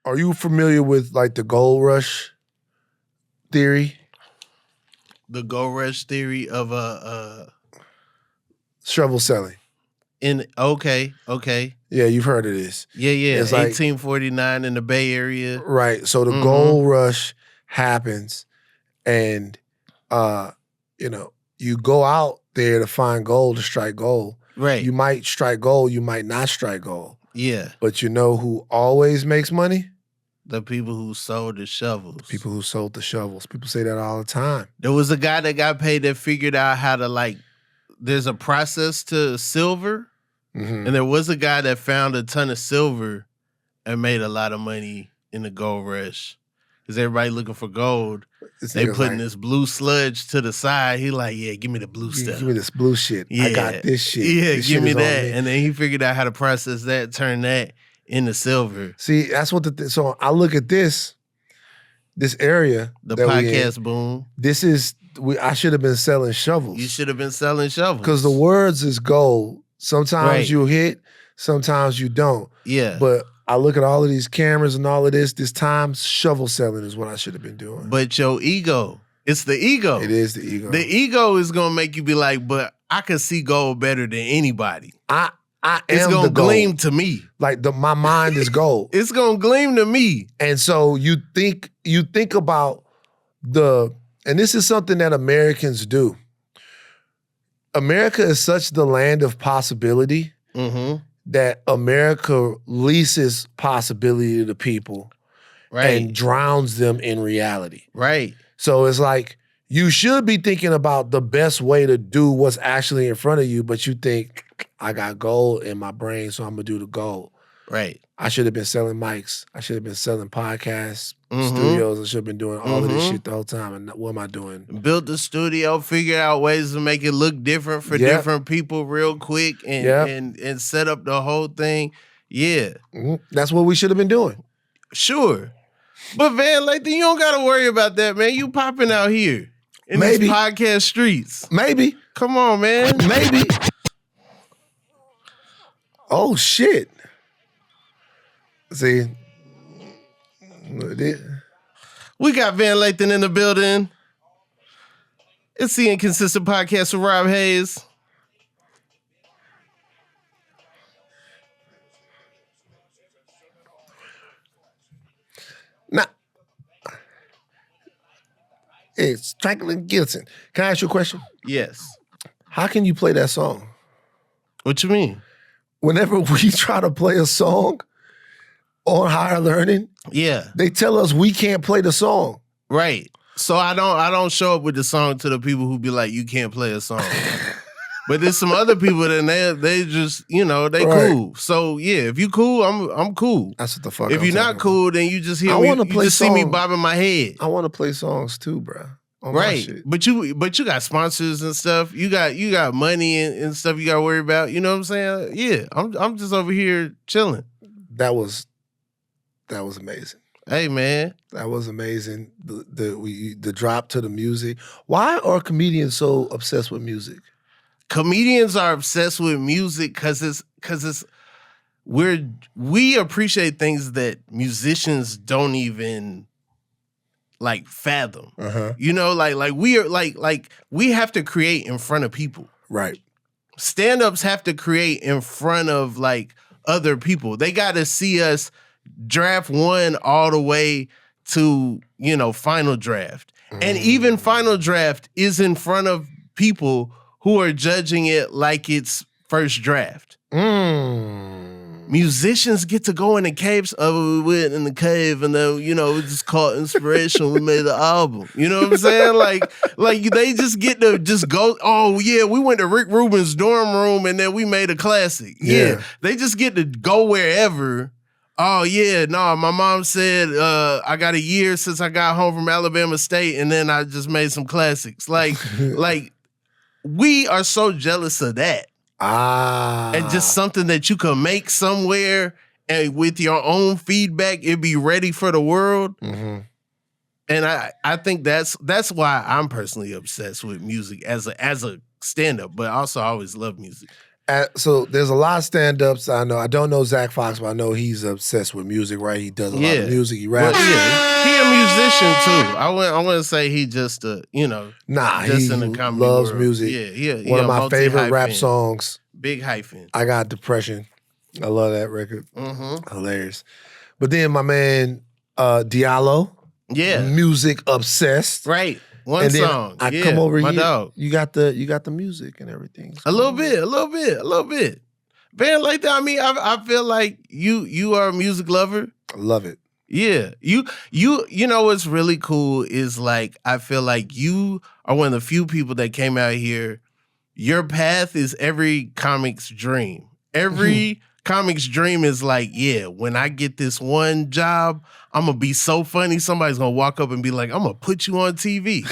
Are you familiar with like the gold rush theory? The gold rush theory of Shovel selling. Okay. Yeah, you've heard of this. Yeah. It's like 1849 in the Bay Area. right. So the gold rush happens, and you go out there to find gold to strike gold. Right. You might strike gold, you might not strike gold. Yeah. But you know who always makes money? The people who sold the shovels. People who sold the shovels. People say that all the time. There was a guy that got paid that figured out how to there's a process to silver. Mm-hmm. And there was a guy that found a ton of silver and made a lot of money in the gold rush. Because everybody looking for gold. They putting this blue sludge to the side. He like, yeah, give me the blue stuff. Give me this blue shit. Yeah. I got this shit. Yeah, this give shit me is that. on me. And then he figured out how to process that, turn that into silver. See, that's what so I look at this area. The podcast boom. This is, I should have been selling shovels. You should have been selling shovels. Because the words is gold. Sometimes you hit, sometimes you don't. Yeah. But I look at all of these cameras and all of this time, shovel selling is what I should have been doing. But your ego, it's the ego. It is the ego. The ego is going to make you be like, but I can see gold better than anybody. It's going to gleam to me. Like my mind is gold. It's going to gleam to me. And so you think about and this is something that Americans do. America is such the land of possibility that America leases possibility to people and drowns them in reality. Right. So it's like you should be thinking about the best way to do what's actually in front of you, but you think, I got gold in my brain, so I'm going to do the gold. Right. I should have been selling mics. I should have been selling podcasts, studios. I should have been doing all of this shit the whole time. And what am I doing? Build the studio, figure out ways to make it look different for different people real quick and set up the whole thing. Yeah. That's what we should have been doing. Sure. But Van Lathan, you don't got to worry about that, man. You popping out here in these podcast streets. Maybe. Come on, man. Maybe. Oh, shit. See, we got Van Lathan in the building. It's the Inconsistent Podcast with Rob Haze. Now, it's Franklin Gilson. Can I ask you a question? Yes. How can you play that song? What you mean? Whenever we try to play a song on Higher Learning, they tell us we can't play the song. Right. So I don't show up with the song to the people who be like, you can't play a song. But there's some other people that they just, they cool. So yeah, if you cool, I'm cool. That's what the fuck. If you're not cool, then you just hear see me bobbing my head. I want to play songs too, bro. Right. But you got sponsors and stuff. You got money and stuff you got to worry about. You know what I'm saying? Yeah. I'm just over here chilling. That was amazing. Hey man, that was amazing. The drop to the music. Why are comedians so obsessed with music? Comedians are obsessed with music because we appreciate things that musicians don't even like fathom. Like we are like we have to create in front of people. Right. Stand-ups have to create in front of like other people. They got to see us draft one all the way to, final draft. And even final draft is in front of people who are judging it like it's first draft. Musicians get to go in the caves. Oh, we went in the cave and then, we just caught inspiration. We made the album. You know what I'm saying? Like they just get to just go, oh yeah, we went to Rick Rubin's dorm room and then we made a classic. Yeah. They just get to go wherever. Oh yeah, no, my mom said I got a year since I got home from Alabama State and then I just made some classics. Like we are so jealous of that. And just something that you can make somewhere and with your own feedback, it'd be ready for the world. And I think that's why I'm personally obsessed with music as a stand-up, but also I always love music. So there's a lot of stand-ups I know. I don't know Zach Fox, but I know he's obsessed with music, right? He does a lot of music. He raps. Well, he a musician too. I wouldn't say he just just he in the comedy loves world. music. Yeah. One of my favorite rap songs. Big hyphen. I Got Depression. I love that record. Mm-hmm. Hilarious. But then my man Diallo. Yeah. Music obsessed. Right. One and song. I come over my here. Dog. You got the music and everything. A little bit. Band like that. I mean, I feel like you are a music lover. I love it. Yeah. You know what's really cool is like I feel like you are one of the few people that came out here. Your path is every comic's dream. Every comic's dream is like, yeah, when I get this one job, I'm gonna be so funny. Somebody's gonna walk up and be like, I'm gonna put you on TV.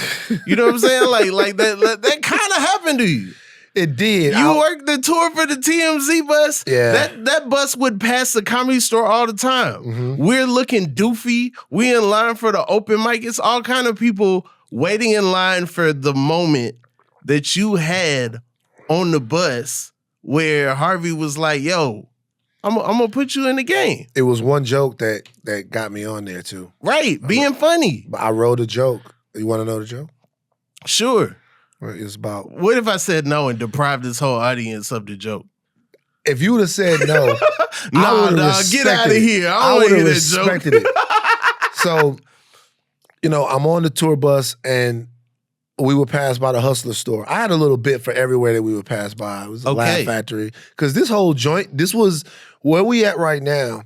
You know what I'm saying? Like that kind of happened to you. It did. You worked the tour for the TMZ bus. Yeah. That bus would pass the Comedy Store all the time. Mm-hmm. We're looking doofy. We in line for the open mic. It's all kind of people waiting in line for the moment that you had on the bus where Harvey was like, yo, I'm gonna put you in the game. It was one joke that got me on there too. Right, being funny. I wrote a joke. You want to know the joke? Sure. It's about. What if I said no and deprived this whole audience of the joke? If you would have said no, nah, dog, get out of here. I would have respected it. So, I'm on the tour bus and we would pass by the Hustler store. I had a little bit for everywhere that we would pass by. It was a Laugh Factory. Because this whole joint, this was where we at right now.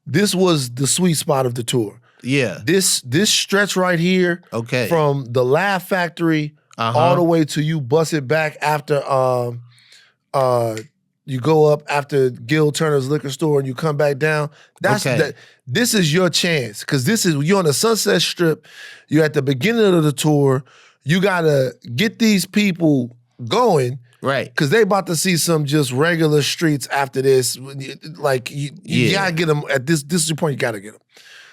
This was the sweet spot of the tour. Yeah. This stretch right here, from the Laugh Factory all the way to you bust it back after you go up after Gil Turner's liquor store and you come back down. This is your chance because you're on the Sunset Strip. You're at the beginning of the tour. You gotta get these people going, right? Because they about to see some just regular streets after this. Like you gotta get them at this. This is your point. You gotta get them.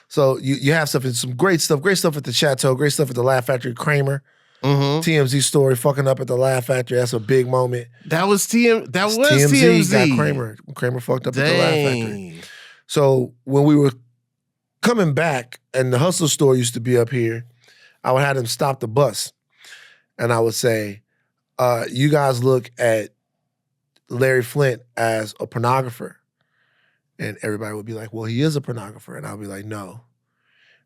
So you have some great stuff at the Chateau, great stuff at the Laugh Factory. Kramer. TMZ story fucking up at the Laugh Factory. That's a big moment. That was TMZ. Got Kramer. Kramer fucked up at the Laugh Factory. So when we were coming back, and the Hustle store used to be up here, I would have them stop the bus, and I would say, "You guys look at Larry Flynt as a pornographer," and everybody would be like, "Well, he is a pornographer," and I'll be like, "No,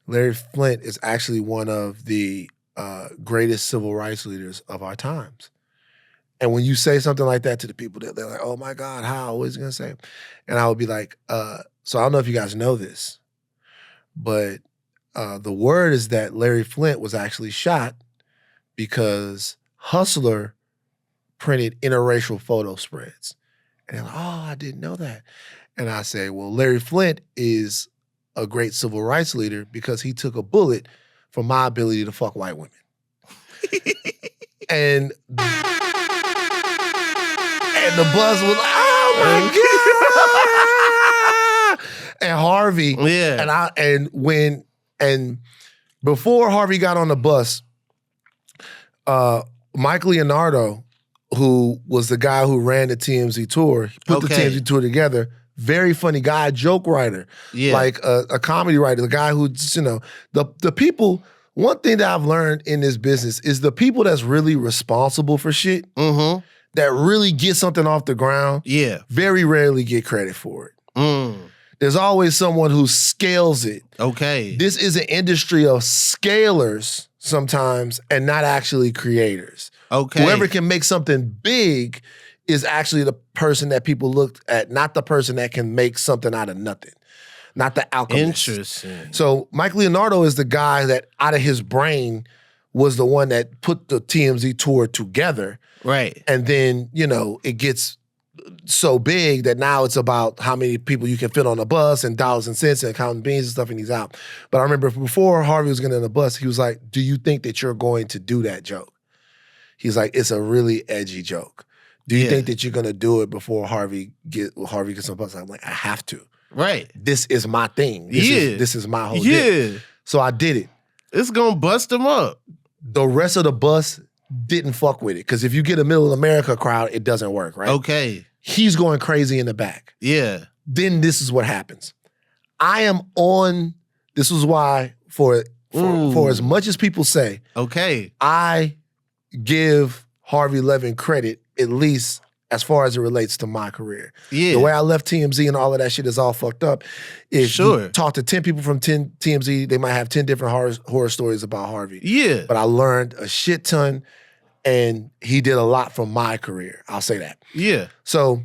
Larry Flynt is actually one of the greatest civil rights leaders of our times." And when you say something like that to the people, they're like, "Oh my God, how? What is he gonna say?" And I would be like, "So I don't know if you guys know this, but the word is that Larry Flynt was actually shot because Hustler printed interracial photo spreads." And they're like, "Oh, I didn't know that." And I say, "Well, Larry Flynt is a great civil rights leader because he took a bullet for my ability to fuck white women." and the buzz was like, "Oh my God!" And Harvey, and before Harvey got on the bus, Mike Leonardo, who was the guy who ran the TMZ tour, put the TMZ tour together. Very funny guy, joke writer, like a comedy writer, the guy who, the people. One thing that I've learned in this business is the people that's really responsible for shit, that really get something off the ground, very rarely get credit for it. There's always someone who scales it. This is an industry of scalers sometimes and not actually creators. Whoever can make something big is actually the person that people look at, not the person that can make something out of nothing. Not the alchemist. Interesting. So Mike Leonardo is the guy that out of his brain was the one that put the TMZ tour together. Right. And then, it gets so big that now it's about how many people you can fit on a bus and dollars and cents and counting beans and stuff, and he's out. But I remember before Harvey was getting on the bus, he was like, "Do you think that you're going to do that joke?" He's like, "It's a really edgy joke. Do you think that you're going to do it before Harvey gets on the bus?" I'm like, "I have to. Right. This is my thing. This is my whole deal." So I did it. It's going to bust them up. The rest of the bus didn't fuck with it. Because if you get a middle America crowd, it doesn't work, right? He's going crazy in the back. Yeah. Then this is what happens. I am on, this is why for as much as people say, okay, I give Harvey Levin credit, at least as far as it relates to my career. Yeah. The way I left TMZ and all of that shit is all fucked up. If you talk to 10 people from TMZ, they might have 10 different horror stories about Harvey. Yeah. But I learned a shit ton, and he did a lot from my career. I'll say that. Yeah. So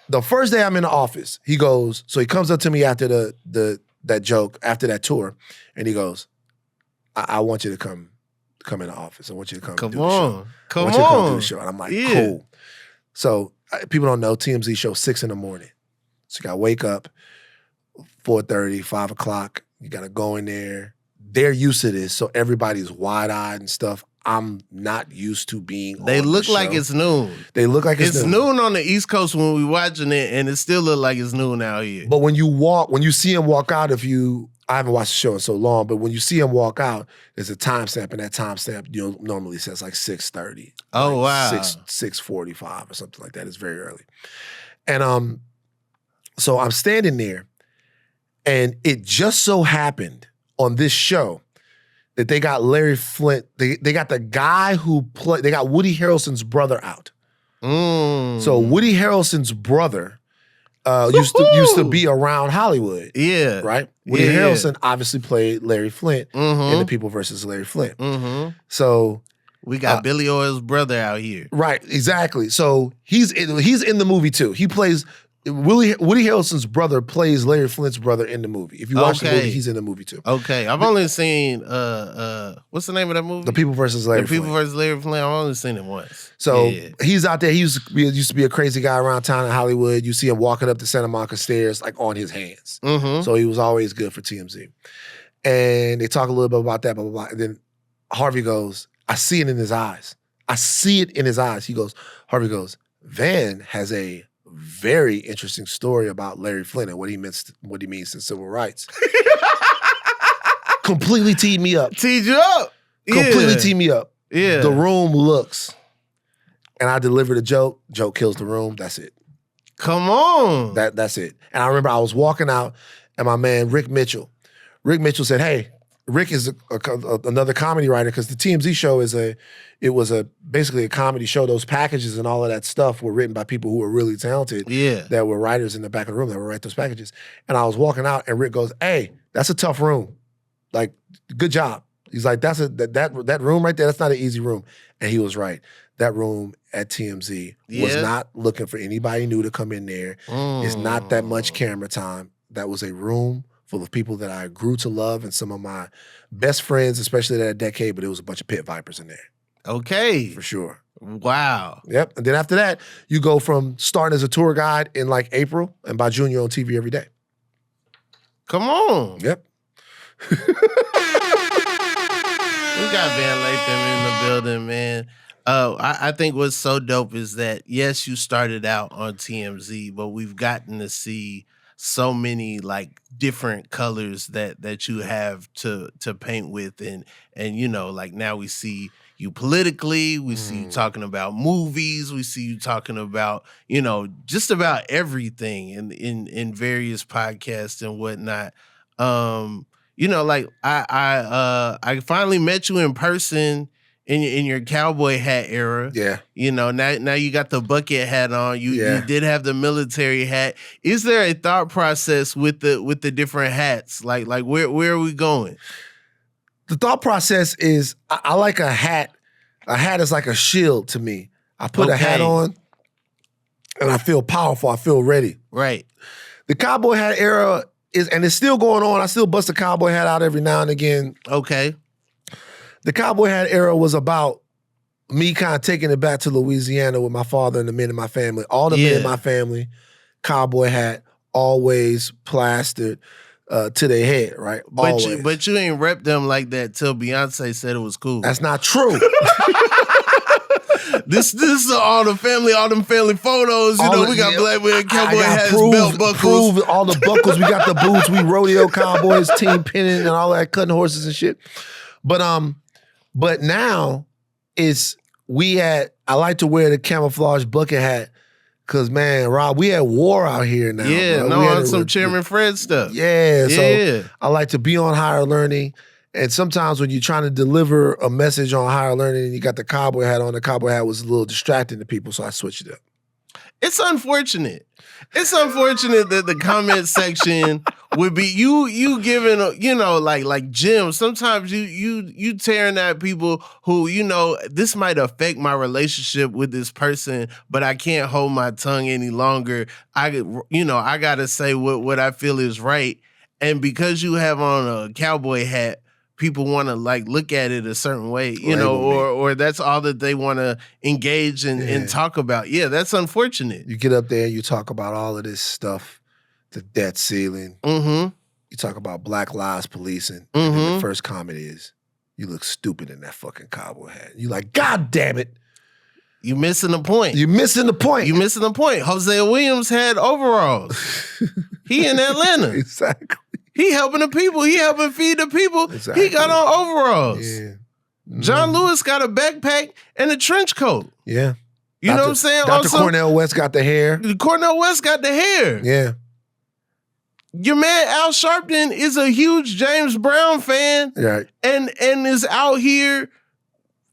the first day I'm in the office, he comes up to me after that joke, after that tour, and he goes, I want you to come in the office. I want you to come do the show. Come I want you to come do the show. And I'm like, cool. So people don't know, TMZ show 6 in the morning. So you got to wake up 4:30, 5 o'clock. You got to go in there. They're used to this, so everybody's wide-eyed and stuff. I'm not used to being They on look the like show. it's noon. They look like it's noon on the East Coast when we watching it, and it still look like it's noon out here. But when you see him walk out, I haven't watched the show in so long, but when you see him walk out, there's a timestamp, and that timestamp normally says like 6:30. Oh, like wow. 6:45 or something like that. It's very early. And so I'm standing there, and it just so happened on this show that they got Larry Flint, they got the guy they got Woody Harrelson's brother out. So Woody Harrelson's brother used to be around Hollywood. Yeah. Right? Woody Harrelson obviously played Larry Flint in The People versus Larry Flint. So we got Billy Oil's brother out here. Right, exactly. So he's in the movie too. He plays Woody Harrelson's brother plays Larry Flint's brother in the movie. If you watch the movie, he's in the movie too. Okay. I've only seen what's the name of that movie? The People versus Larry Flint. The People versus Larry Flint. I've only seen it once. So he's out there. He used to be a crazy guy around town in Hollywood. You see him walking up the Santa Monica stairs like on his hands. So he was always good for TMZ. And they talk a little bit about that, blah, blah, blah. And then Harvey goes, I see it in his eyes. Harvey goes, Van has a very interesting story about Larry Flint and what he means to civil rights. Completely teed me up. Teed you up. Completely teed me up. Yeah. The room looks, and I delivered a joke. Joke kills the room. That's it. Come on. That's it. And I remember I was walking out, and my man Rick Mitchell said, "Hey." Rick is another comedy writer because the TMZ show was basically a comedy show. Those packages and all of that stuff were written by people who were really talented. Yeah. That were writers in the back of the room that would write those packages. And I was walking out and Rick goes, "Hey, that's a tough room. Like, good job." He's like, that room right there, that's not an easy room. And he was right. That room at TMZ was not looking for anybody new to come in there. It's not that much camera time. That was a room full of people that I grew to love and some of my best friends, especially that decade, but it was a bunch of pit vipers in there. Okay. For sure. Wow. Yep. And then after that, you go from starting as a tour guide in like April, and by June, you're on TV every day. Come on. Yep. We got Van Lathan in the building, man. I think what's so dope is that, yes, you started out on TMZ, but we've gotten to see so many like different colors that you have to paint with, and like now we see you politically, we see you talking about movies, we see you talking about just about everything in various podcasts and whatnot. Like I finally met you in person in your cowboy hat era. Yeah. Now you got the bucket hat on. You did have the military hat. Is there a thought process with the different hats? Like where are we going? The thought process is I like a hat. A hat is like a shield to me. I put a hat on and I feel powerful. I feel ready. Right. The cowboy hat era it's still going on. I still bust a cowboy hat out every now and again. Okay. The cowboy hat era was about me kind of taking it back to Louisiana with my father and the men in my family. All the men in my family, cowboy hat, always plastered to their head, right? But you ain't rep them like that till Beyonce said it was cool. That's not true. This is all them family photos. We got black men, cowboy hats, belt buckles. Prove all the buckles. We got the boots. We rodeo cowboys, team pinning, and all that, cutting horses and shit. But now I like to wear the camouflage bucket hat Cause man, Rob, we at war out here now. Yeah, bro. no, We on some Chairman Fred stuff. Yeah, Yeah. so I like to be on higher learning. And sometimes when you're trying to deliver a message on higher learning and you got the cowboy hat on, the cowboy hat was a little distracting to people, so I switched it up. It's unfortunate. It's unfortunate that the comment section would be you giving, like Jim. Sometimes you tearing at people who, this might affect my relationship with this person, but I can't hold my tongue any longer. I gotta say what I feel is right. And because you have on a cowboy hat, people want to look at it a certain way, or that's all that they want to engage and talk about. Yeah, that's unfortunate. You get up there and you talk about all of this stuff, the debt ceiling. Mm-hmm. You talk about Black Lives Policing. And then the first comment is, you look stupid in that fucking cowboy hat. You like, God damn it. You missing the point. You're missing the point. You missing the point. Hosea Williams had overalls. He in Atlanta. Exactly. He helping the people. He helping feed the people. Exactly. He got on overalls. Yeah. John Lewis got a backpack and a trench coat. Yeah. You know what I'm saying? Dr. Cornel West got the hair. Cornel West got the hair. Yeah. Your man Al Sharpton is a huge James Brown fan. Right. And is out here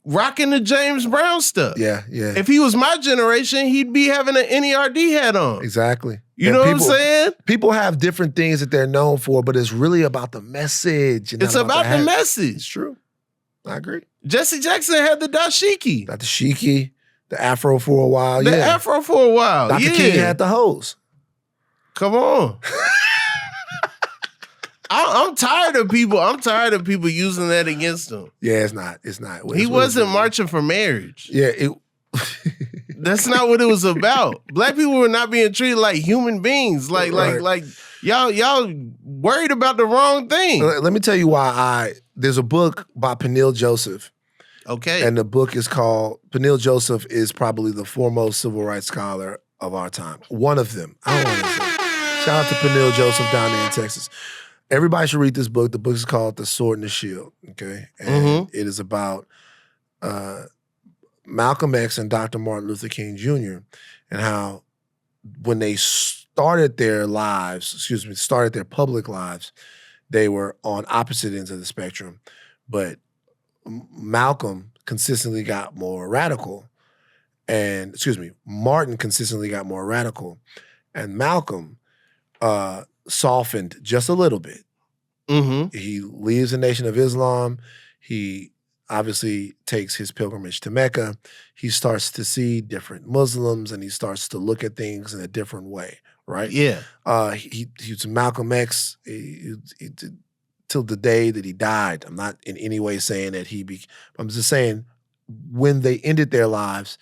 rocking the James Brown stuff. Yeah, yeah. If he was my generation, he'd be having an NERD hat on. Exactly. You know what I'm saying? People have different things that they're known for, but it's really about the message. It's about the message. It's true. I agree. Jesse Jackson had the dashiki. Got the shiki, the afro for a while. The afro for a while. Dr. King had the hose. Come on. I'm tired of people. I'm tired of people using that against him. Yeah, it's not. It's not. He wasn't marching for marriage. Yeah, That's not what it was about. Black people were not being treated like human beings. Like y'all worried about the wrong thing. Let me tell you why there's a book by Peniel Joseph. Okay. And the book is called, Peniel Joseph is probably the foremost civil rights scholar of our time. One of them. I don't want to say. Shout out to Peniel Joseph down there in Texas. Everybody should read this book. The book is called The Sword and the Shield. Okay. And it is about Malcolm X and Dr. Martin Luther King Jr. and how when they started their public lives, they were on opposite ends of the spectrum. But Malcolm consistently got more radical. Martin consistently got more radical. And Malcolm softened just a little bit. Mm-hmm. He leaves the Nation of Islam. He obviously takes his pilgrimage to Mecca. He starts to see different Muslims and he starts to look at things in a different way, right? Yeah. He was Malcolm X till the day that he died. I'm not in any way saying that I'm just saying when they ended their lives,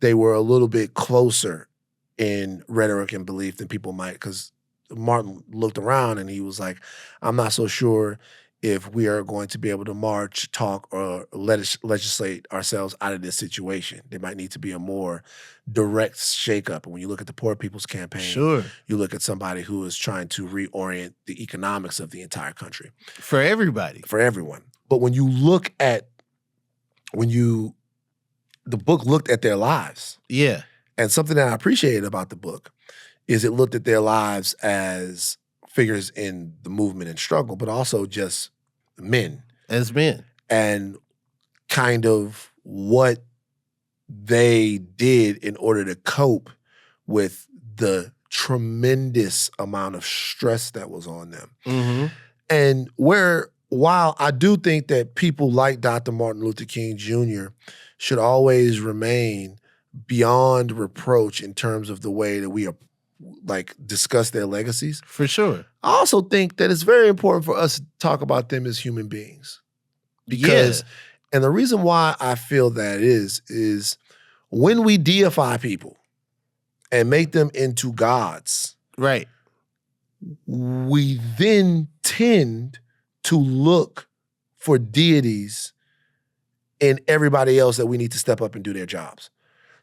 they were a little bit closer in rhetoric and belief than people might, because Martin looked around and he was like, I'm not so sure if we are going to be able to march, talk, or legislate ourselves out of this situation. There might need to be a more direct shakeup. And when you look at the Poor People's Campaign, sure, you look at somebody who is trying to reorient the economics of the entire country. For everybody. For everyone. But when you look at, the book looked at their lives. Yeah. And something that I appreciated about the book is it looked at their lives as figures in the movement and struggle, but also just men. As men. And kind of what they did in order to cope with the tremendous amount of stress that was on them. Mm-hmm. And while I do think that people like Dr. Martin Luther King Jr. should always remain beyond reproach in terms of the way that we are discuss their legacies. For sure. I also think that it's very important for us to talk about them as human beings. Because, and the reason why I feel that is when we deify people and make them into gods, right, we then tend to look for deities in everybody else that we need to step up and do their jobs.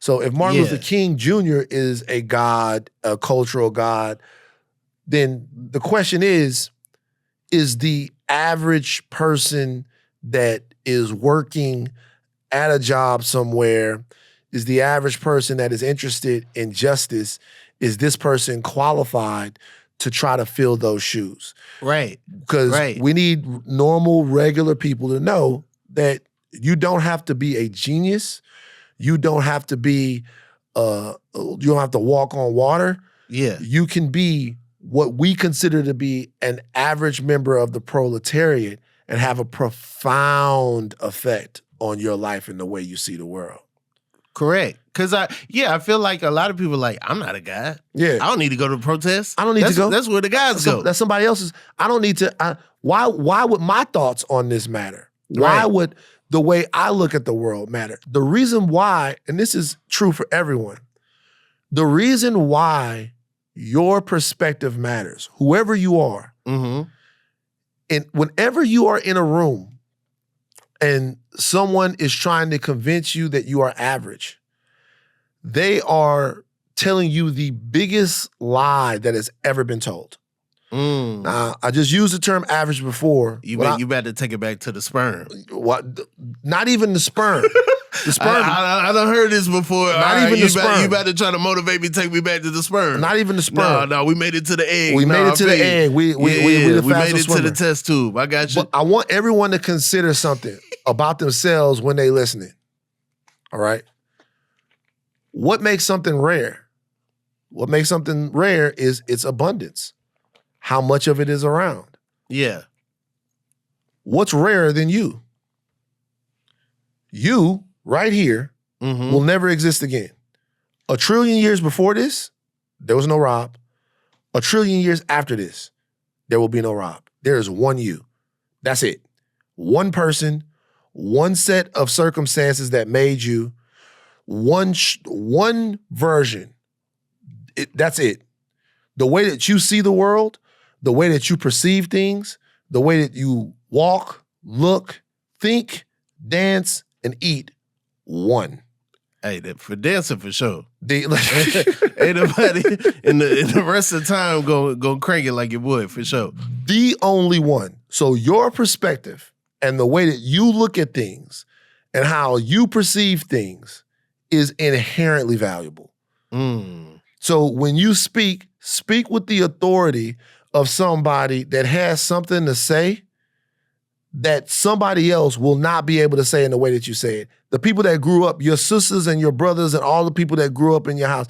So if Martin Luther King Jr. is a god, a cultural god, then the question is the average person that is working at a job somewhere, is the average person that is interested in justice, is this person qualified to try to fill those shoes? Right. Because we need normal, regular people to know that you don't have to be a genius. You don't have to be, you don't have to walk on water. Yeah. You can be what we consider to be an average member of the proletariat and have a profound effect on your life and the way you see the world. Correct. Because I feel like a lot of people are like, I'm not a guy. Yeah. I don't need to go to protests. I don't need to go. That's where the guys go. That's somebody else's. I don't need to. Why would my thoughts on this matter? Why would the way I look at the world matter? The reason why, and this is true for everyone, the reason why your perspective matters, whoever you are, and whenever you are in a room and someone is trying to convince you that you are average, they are telling you the biggest lie that has ever been told. Now, I just used the term average before. You better take it back to the sperm. What? Not even the sperm. The sperm. I done heard this before. Not even the sperm. You better try to motivate me, take me back to the sperm. Not even the sperm. No, we made it to the egg. We made it to the egg. We the made it swimmer. to the test tube. I got you. But I want everyone to consider something about themselves when they listening. All right? What makes something rare? What makes something rare is its abundance. How much of it is around. Yeah. What's rarer than you? You, right here, will never exist again. 1 trillion years before this, there was no Rob. 1 trillion years after this, there will be no Rob. There is one you. That's it. One person, one set of circumstances that made you, one version. That's it. The way that you see the world, the way that you perceive things, the way that you walk, look, think, dance, and eat, one. Hey, for dancing for sure. Ain't nobody in the rest of the time go crank it like your boy, for sure. The only one. So your perspective and the way that you look at things and how you perceive things is inherently valuable. So when you speak with the authority of somebody that has something to say that somebody else will not be able to say in the way that you say it. The people that grew up, your sisters and your brothers and all the people that grew up in your house,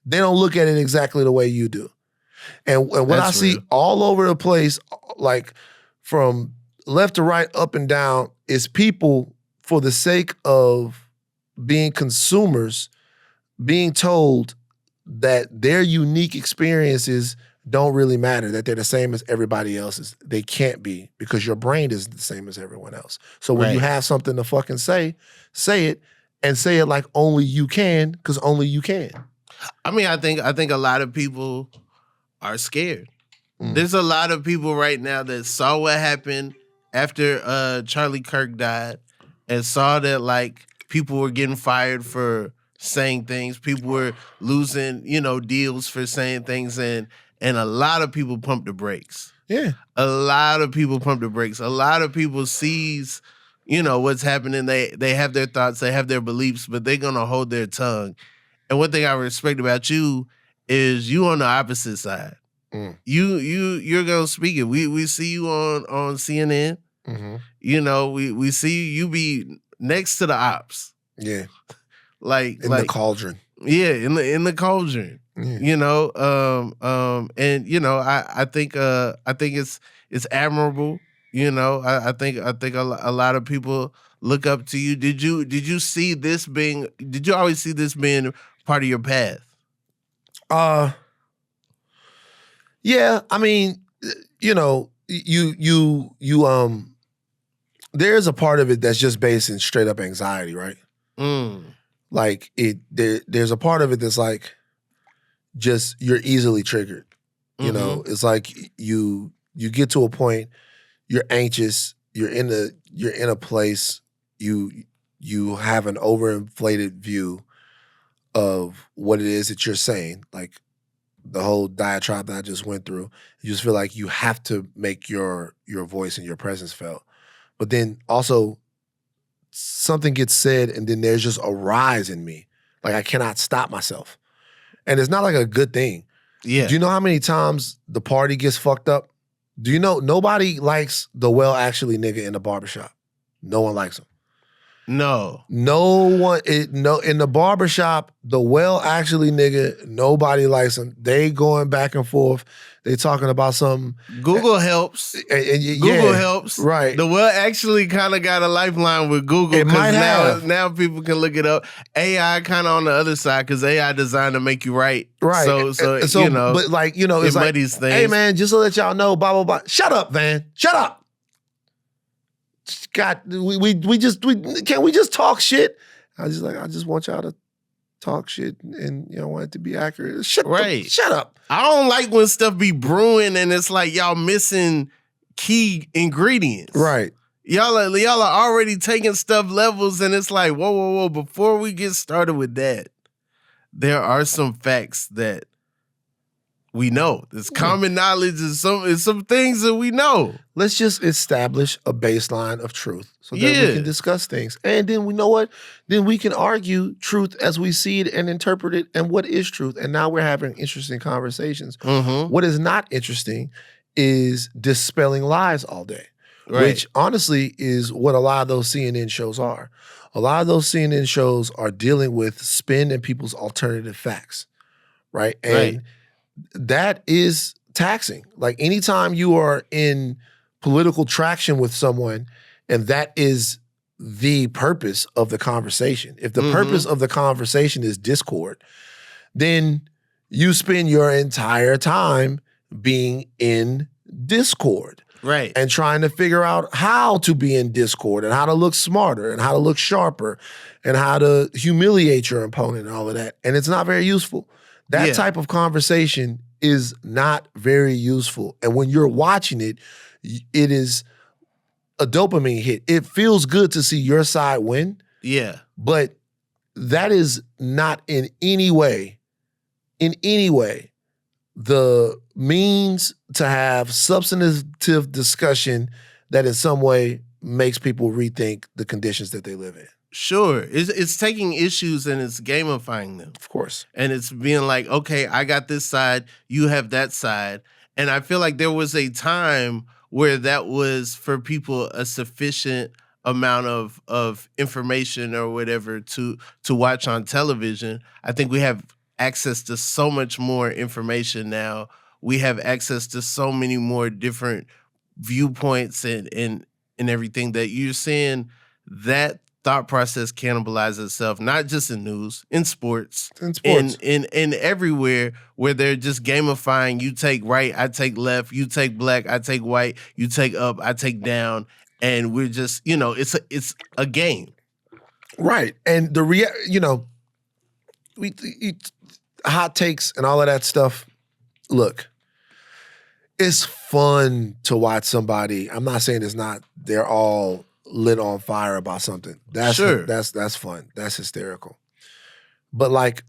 they don't look at it exactly the way you do. And what I see all over the place, like from left to right, up and down, is people, for the sake of being consumers, being told that their unique experiences don't really matter, that they're the same as everybody else's. They can't be, because your brain isn't the same as everyone else. So when you have something to fucking say it, and say it like only you can, because only you can. I mean, I think a lot of people are scared. There's a lot of people right now that saw what happened after Charlie Kirk died and saw that like people were getting fired for saying things. People were losing, deals for saying things, and a lot of people pumped the brakes. Yeah. A lot of people pumped the brakes. A lot of people sees, what's happening. They have their thoughts, they have their beliefs, but they're gonna hold their tongue. And one thing I respect about you is you on the opposite side. You're gonna speak it. We see you on CNN. We see you be next to the ops. Yeah. Like the cauldron. Yeah, in the cauldron. Yeah. I think it's admirable. I think a lot of people look up to you. Did you see this being? Did you always see this being part of your path? Yeah. I mean, there's a part of it that's just based in straight up anxiety, right? Like there's a part of it that's like just you're easily triggered. It's like you get to a point, you're anxious, you're in a place, you have an overinflated view of what it is that you're saying, like the whole diatribe that I just went through. You just feel like you have to make your voice and your presence felt. But then also something gets said and then there's just a rise in me. Like I cannot stop myself. And it's not like a good thing. Yeah. Do you know how many times the party gets fucked up? Do you know nobody likes the actually nigga in the barbershop? No one likes him. No. No one, in the barbershop, the actually nigga, nobody likes him. They going back and forth. They talking about something. Google helps. Google helps. Right. The actually kind of got a lifeline with Google because now people can look it up. AI kind of on the other side because AI designed to make you right. Right. So you know, but like, you know, it's it like, muddies things. Hey man, just to let y'all know, blah, blah, blah. Shut up, man. Shut up. God, can't we just talk shit? I just want y'all to talk shit and you know want it to be accurate. Shut up. I don't like when stuff be brewing and it's like y'all missing key ingredients. Right. Y'all are already taking stuff levels and it's like, whoa. Before we get started with that, there are some facts that we know. There's common knowledge and some things that we know. Let's just establish a baseline of truth so that we can discuss things. And then we know what? Then we can argue truth as we see it and interpret it and what is truth. And now we're having interesting conversations. Mm-hmm. What is not interesting is dispelling lies all day, which honestly is what a lot of those CNN shows are. A lot of those CNN shows are dealing with spin and people's alternative facts, right? And that is taxing. Like anytime you are in political traction with someone and that is the purpose of the conversation. If the purpose of the conversation is discord, then you spend your entire time being in discord. Right. And trying to figure out how to be in discord and how to look smarter and how to look sharper and how to humiliate your opponent and all of that. And it's not very useful. That type of conversation is not very useful. And when you're watching it, it is a dopamine hit. It feels good to see your side win. Yeah. But that is not in any way, the means to have substantive discussion that in some way makes people rethink the conditions that they live in. Sure. It's taking issues and it's gamifying them. Of course. And it's being like, okay, I got this side, you have that side. And I feel like there was a time where that was for people a sufficient amount of information or whatever to watch on television. I think we have access to so much more information now. We have access to so many more different viewpoints and everything that you're seeing that thought process cannibalize itself, not just in news, in sports, in everywhere where they're just gamifying. You take right, I take left, you take black, I take white, you take up, I take down, and we're just, it's a game. Right. And we hot takes and all of that stuff. Look, it's fun to watch somebody. I'm not saying it's not, they're all lit on fire about something. That's fun. That's hysterical. But like,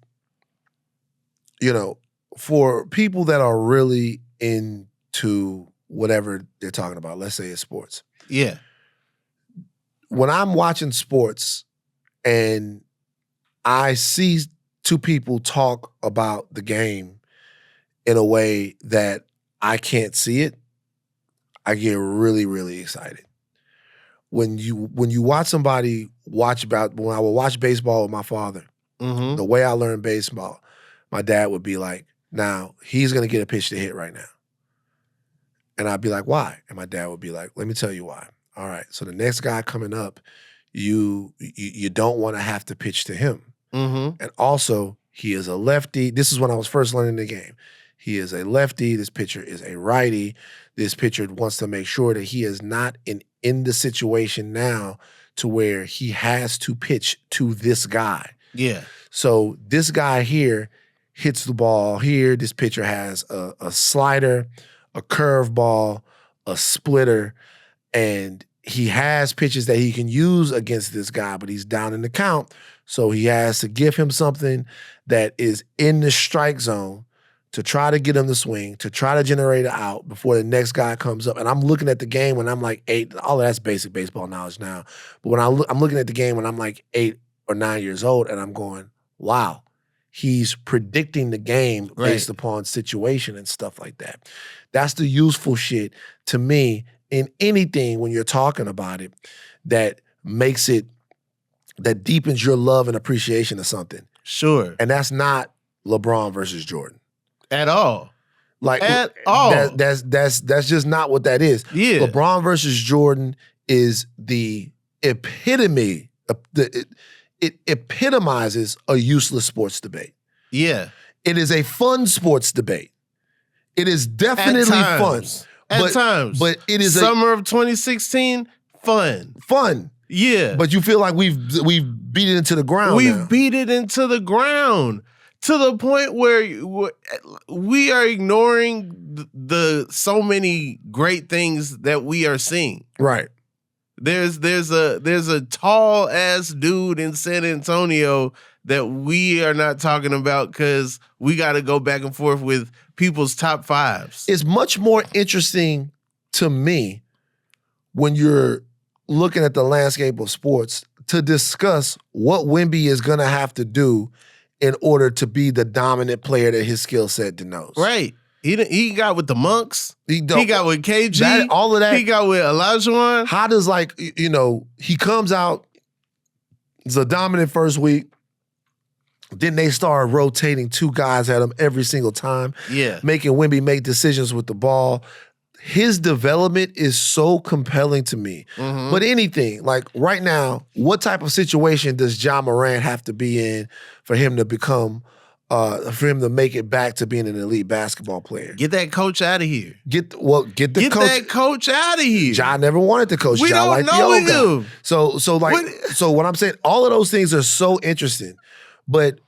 for people that are really into whatever they're talking about, let's say it's sports. Yeah. When I'm watching sports and I see two people talk about the game in a way that I can't see it, I get really, really excited. When you watch somebody when I would watch baseball with my father, the way I learned baseball, my dad would be like, now he's gonna get a pitch to hit right now. And I'd be like, why? And my dad would be like, let me tell you why. All right, so the next guy coming up, you don't want to have to pitch to him. And also, he is a lefty. This is when I was first learning the game. He is a lefty. This pitcher is a righty. This pitcher wants to make sure that he is not in the situation now to where he has to pitch to this guy. Yeah. So this guy here hits the ball here. This pitcher has a slider, a curveball, a splitter, and he has pitches that he can use against this guy, but he's down in the count. So he has to give him something that is in the strike zone to try to get him to swing, to try to generate an out before the next guy comes up. And I'm looking at the game when I'm like 8. All of that's basic baseball knowledge now. But when I'm looking at the game when I'm like 8 or 9 years old, and I'm going, wow, he's predicting the game Right. based upon situation and stuff like that. That's the useful shit to me in anything when you're talking about it that makes it, that deepens your love and appreciation of something. Sure. And that's not LeBron versus Jordan. At all. Like At all. That's just not what that is. Yeah. LeBron versus Jordan is the epitome. It epitomizes a useless sports debate. Yeah. It is a fun sports debate. It is definitely fun. At times. But it is Summer of 2016, fun. Fun. Yeah. But you feel like we've beat it into the ground. We've beat it into the ground to the point where we are ignoring the so many great things that we are seeing. Right. There's a tall ass dude in San Antonio that we are not talking about because we got to go back and forth with people's top fives. It's much more interesting to me when you're looking at the landscape of sports to discuss what Wemby is going to have to do in order to be the dominant player that his skill set denotes. Right. He got with the Monks. He got with KG. All of that. He got with Olajuwon. How does, like, he comes out, it's a dominant first week. Then they start rotating two guys at him every single time. Yeah. Making Wemby make decisions with the ball. His development is so compelling to me. Mm-hmm. But anything, like right now, what type of situation does Ja Morant have to be in for him to become, for him to make it back to being an elite basketball player? Get that coach out of here. Get that coach out of here. Ja never wanted to coach. We Ja don't like know the old him. guy. So what I'm saying, all of those things are so interesting, but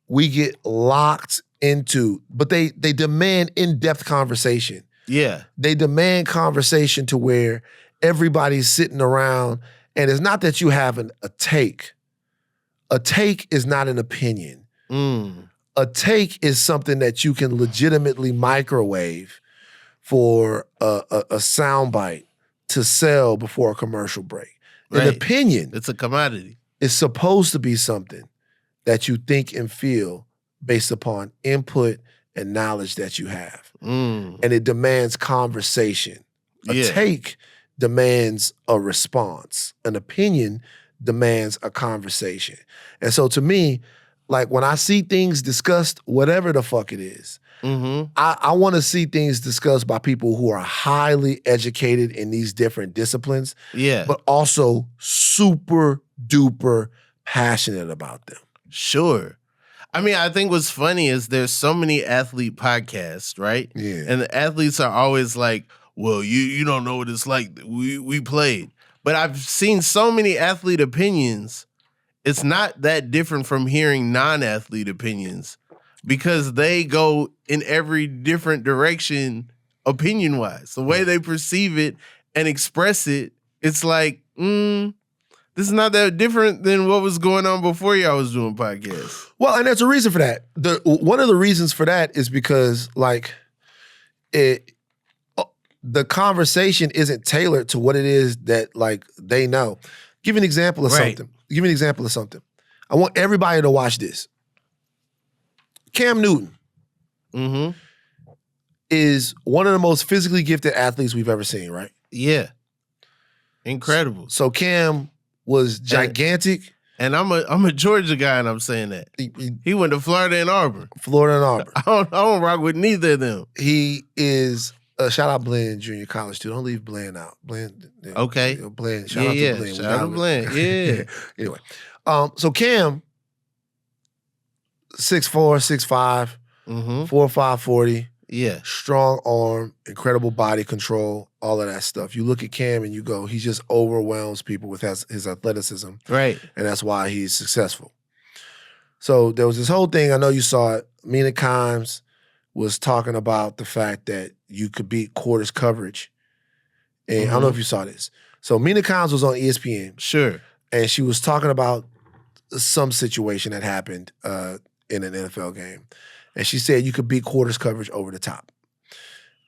we get locked into, but they demand in-depth conversation. Yeah. They demand conversation to where everybody's sitting around, and it's not that you have a take. A take is not an opinion. A take is something that you can legitimately microwave for a soundbite to sell before a commercial break. An opinion. It's a commodity. Is supposed to be something that you think and feel based upon input and knowledge that you have. And it demands conversation. A take demands a response. An opinion demands a conversation. And so to me, like when I see things discussed, whatever the fuck it is, I want to see things discussed by people who are highly educated in these different disciplines, but also super duper passionate about them. Sure. I mean, I think what's funny is there's so many athlete podcasts, right? Yeah. And the athletes are always like, well, you don't know what it's like. We played. But I've seen so many athlete opinions. It's not that different from hearing non-athlete opinions because they go in every different direction opinion-wise. The way they perceive it and express it, it's like, this is not that different than what was going on before y'all was doing podcasts. Well, and there's a reason for that. One of the reasons for that is because, like, the conversation isn't tailored to what it is that, like, they know. Give you an example of something. Give me an example of something. I want everybody to watch this. Cam Newton is one of the most physically gifted athletes we've ever seen, right? Yeah. Incredible. So Cam was gigantic. And I'm a Georgia guy, and I'm saying that. He went to Florida and Auburn. I don't rock with neither of them. He is shout out Bland Junior College too. Don't leave Bland out. Bland. Okay. Bland. Shout out to Bland. Shout out to Bland. Yeah. Anyway, so Cam, 6'4", 6'5", 4.5 40. Yeah. Strong arm, incredible body control, all of that stuff. You look at Cam and you go, he just overwhelms people with his athleticism. Right. And that's why he's successful. So there was this whole thing, I know you saw it. Mina Kimes was talking about the fact that you could beat quarters coverage. And I don't know if you saw this. So Mina Kimes was on ESPN. Sure. And she was talking about some situation that happened in an NFL game. And she said you could beat quarters coverage over the top.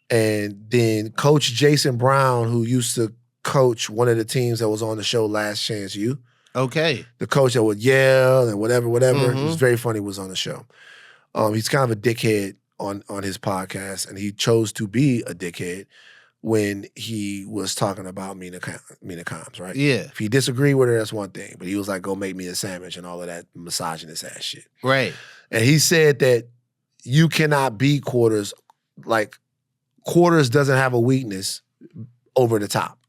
And then Coach Jason Brown, who used to coach one of the teams that was on the show Last Chance U, Okay. The coach that would yell and whatever. It was very funny, was on the show. He's kind of a dickhead on his podcast, and he chose to be a dickhead when he was talking about Mina Kimes, right? Yeah. If he disagreed with her, that's one thing. But he was like, go make me a sandwich and all of that misogynist ass shit. Right. And he said that you cannot beat Quarters, like Quarters doesn't have a weakness over the top.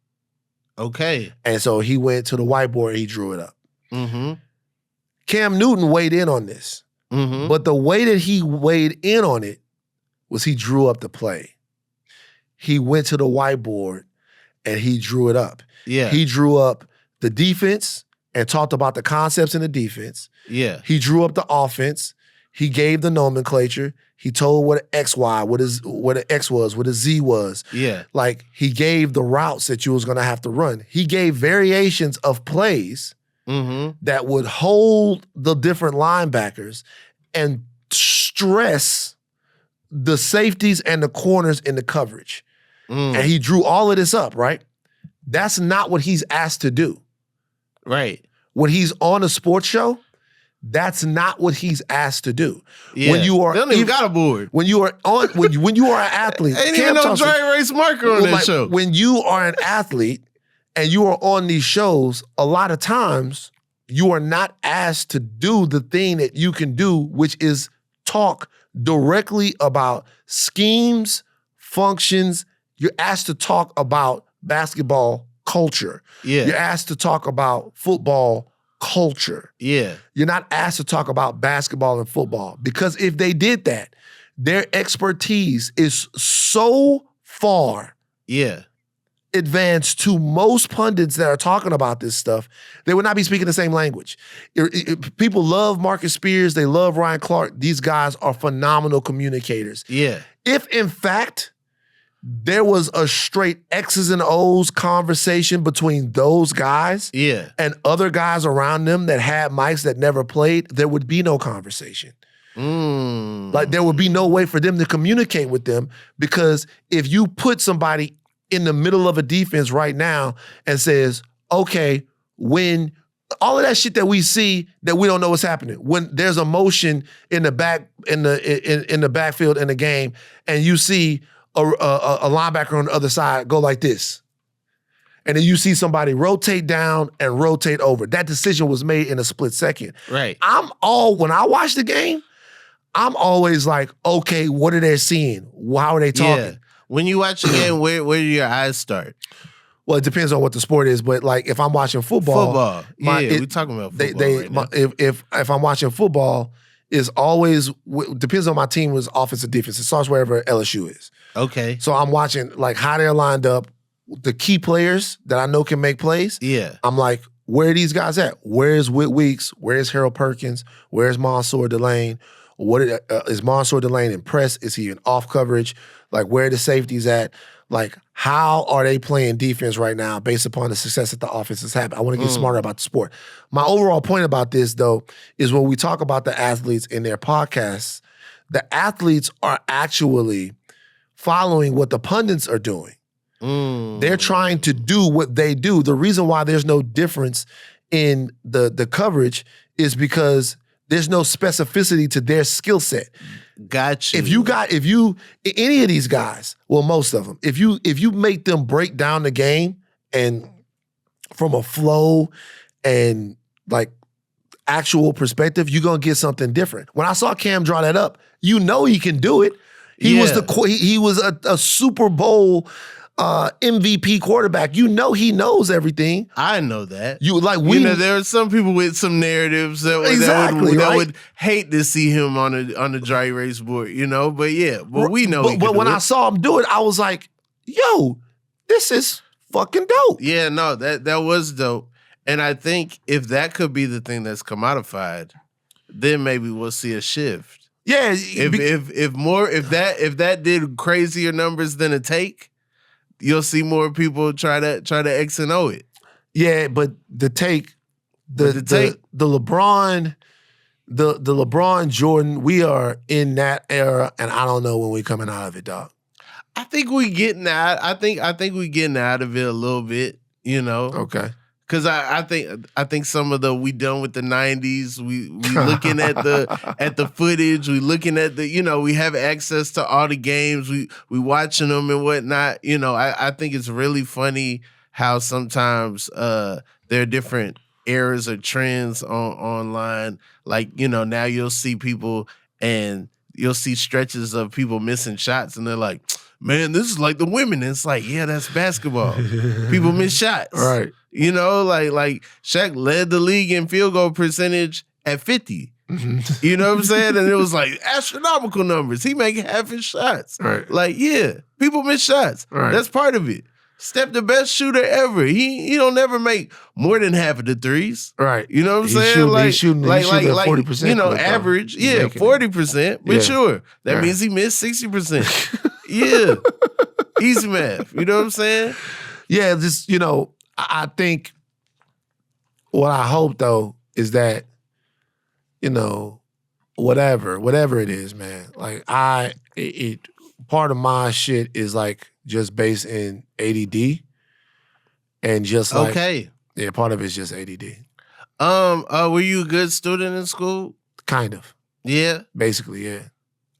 Okay. And so he went to the whiteboard and he drew it up. Mm-hmm. Cam Newton weighed in on this. Mm-hmm. But the way that he weighed in on it was he drew up the play. He went to the whiteboard and he drew it up. Yeah. He drew up the defense and talked about the concepts in the defense. Yeah. He drew up the offense. He gave the nomenclature. He told what an XY, what an X was, what a Z was. Yeah. Like, he gave the routes that you was going to have to run. He gave variations of plays that would hold the different linebackers and stress the safeties and the corners in the coverage. And he drew all of this up, right? That's not what he's asked to do. Right. When he's on a sports show, that's not what he's asked to do. Yeah. When you are they don't even got a board. When you are on when you are an athlete, ain't even no drag race marker on that show. When you are an athlete and you are on these shows, a lot of times you are not asked to do the thing that you can do, which is talk directly about schemes, functions. You're asked to talk about basketball culture. Yeah. You're asked to talk about football culture. Yeah. You're not asked to talk about basketball and football, because if they did that, their expertise is so far advanced to most pundits that are talking about this stuff, they would not be speaking the same language. People love Marcus Spears. They love Ryan Clark. These guys are phenomenal communicators. Yeah. If, in fact, there was a straight X's and O's conversation between those guys and other guys around them that had mics that never played, there would be no conversation. Like, there would be no way for them to communicate with them, because if you put somebody in the middle of a defense right now and says, okay, when all of that shit that we see that we don't know what's happening, when there's a motion in the backfield in the game, and you see a linebacker on the other side go like this, and then you see somebody rotate down and rotate over. That decision was made in a split second. Right. When I watch the game, I'm always like, okay, what are they seeing? How are they talking? Yeah. When you watch the game, where do your eyes start? Well, it depends on what the sport is, but like if I'm watching football, we're talking about football right now. If I'm watching football, it's always depends on my team was offense or defense. It starts wherever LSU is. Okay. So I'm watching like how they're lined up, the key players that I know can make plays. Yeah. I'm like, where are these guys at? Where's Whit Weeks? Where's Harold Perkins? Where's Mansour Delane? Is Mansour Delane in press? Is he in off coverage? Like, where are the safeties at? Like, how are they playing defense right now based upon the success that the offense has had? I want to get smarter about the sport. My overall point about this, though, is when we talk about the athletes in their podcasts, the athletes are actually following what the pundits are doing. They're trying to do what they do. The reason why there's no difference in the coverage is because there's no specificity to their skill set. Gotcha. If you any of these guys, well, most of them, if you make them break down the game and from a flow and like actual perspective, you're gonna get something different. When I saw Cam draw that up, you know he can do it. He was a Super Bowl MVP quarterback. You know he knows everything. I know that. There are some people with some narratives that would hate to see him on the dry erase board, But yeah, we know. But when I saw him do it, I was like, "Yo, this is fucking dope." Yeah, no, that was dope. And I think if that could be the thing that's commodified, then maybe we'll see a shift. Yeah, if that did crazier numbers than a take, you'll see more people try to X and O it. Yeah, but the LeBron Jordan, we are in that era, and I don't know when we're coming out of it, dog. I think we getting out. I think we getting out of it a little bit, Okay. Cause I think some of the we done with the 90s. We looking at the footage. We looking at we have access to all the games. We watching them and whatnot. I think it's really funny how sometimes there are different eras or trends online. Like now you'll see people and you'll see stretches of people missing shots, and they're like, man, this is like the women. And it's like, yeah, that's basketball. People miss shots. Right. Like Shaq led the league in field goal percentage at 50. You know what I'm saying? And it was like astronomical numbers. He make half his shots. Right. Like, yeah, people miss shots. Right. That's part of it. Steph, the best shooter ever. He don't never make more than half of the threes. Right. You know what I'm saying? He's shooting 40%. Average. Yeah, 40%. But sure, that means he missed 60%. Yeah. Easy math. You know what I'm saying? Yeah, just, I think what I hope, though, is that, whatever it is, man, like part of my shit is like just based in ADD and just like, okay. Yeah, part of it's just ADD. Were you a good student in school? Kind of. Yeah? Basically, yeah.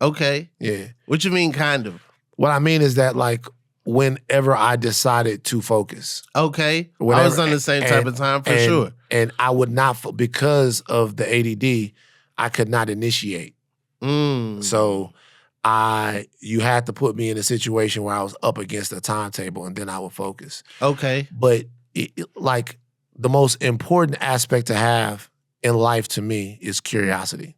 Okay. Yeah. What you mean kind of? What I mean is that like whenever I decided to focus. Okay. I was on the same type of time for sure. And I would not, because of the ADD, I could not initiate. So you had to put me in a situation where I was up against a timetable and then I would focus. Okay. But like the most important aspect to have in life to me is curiosity.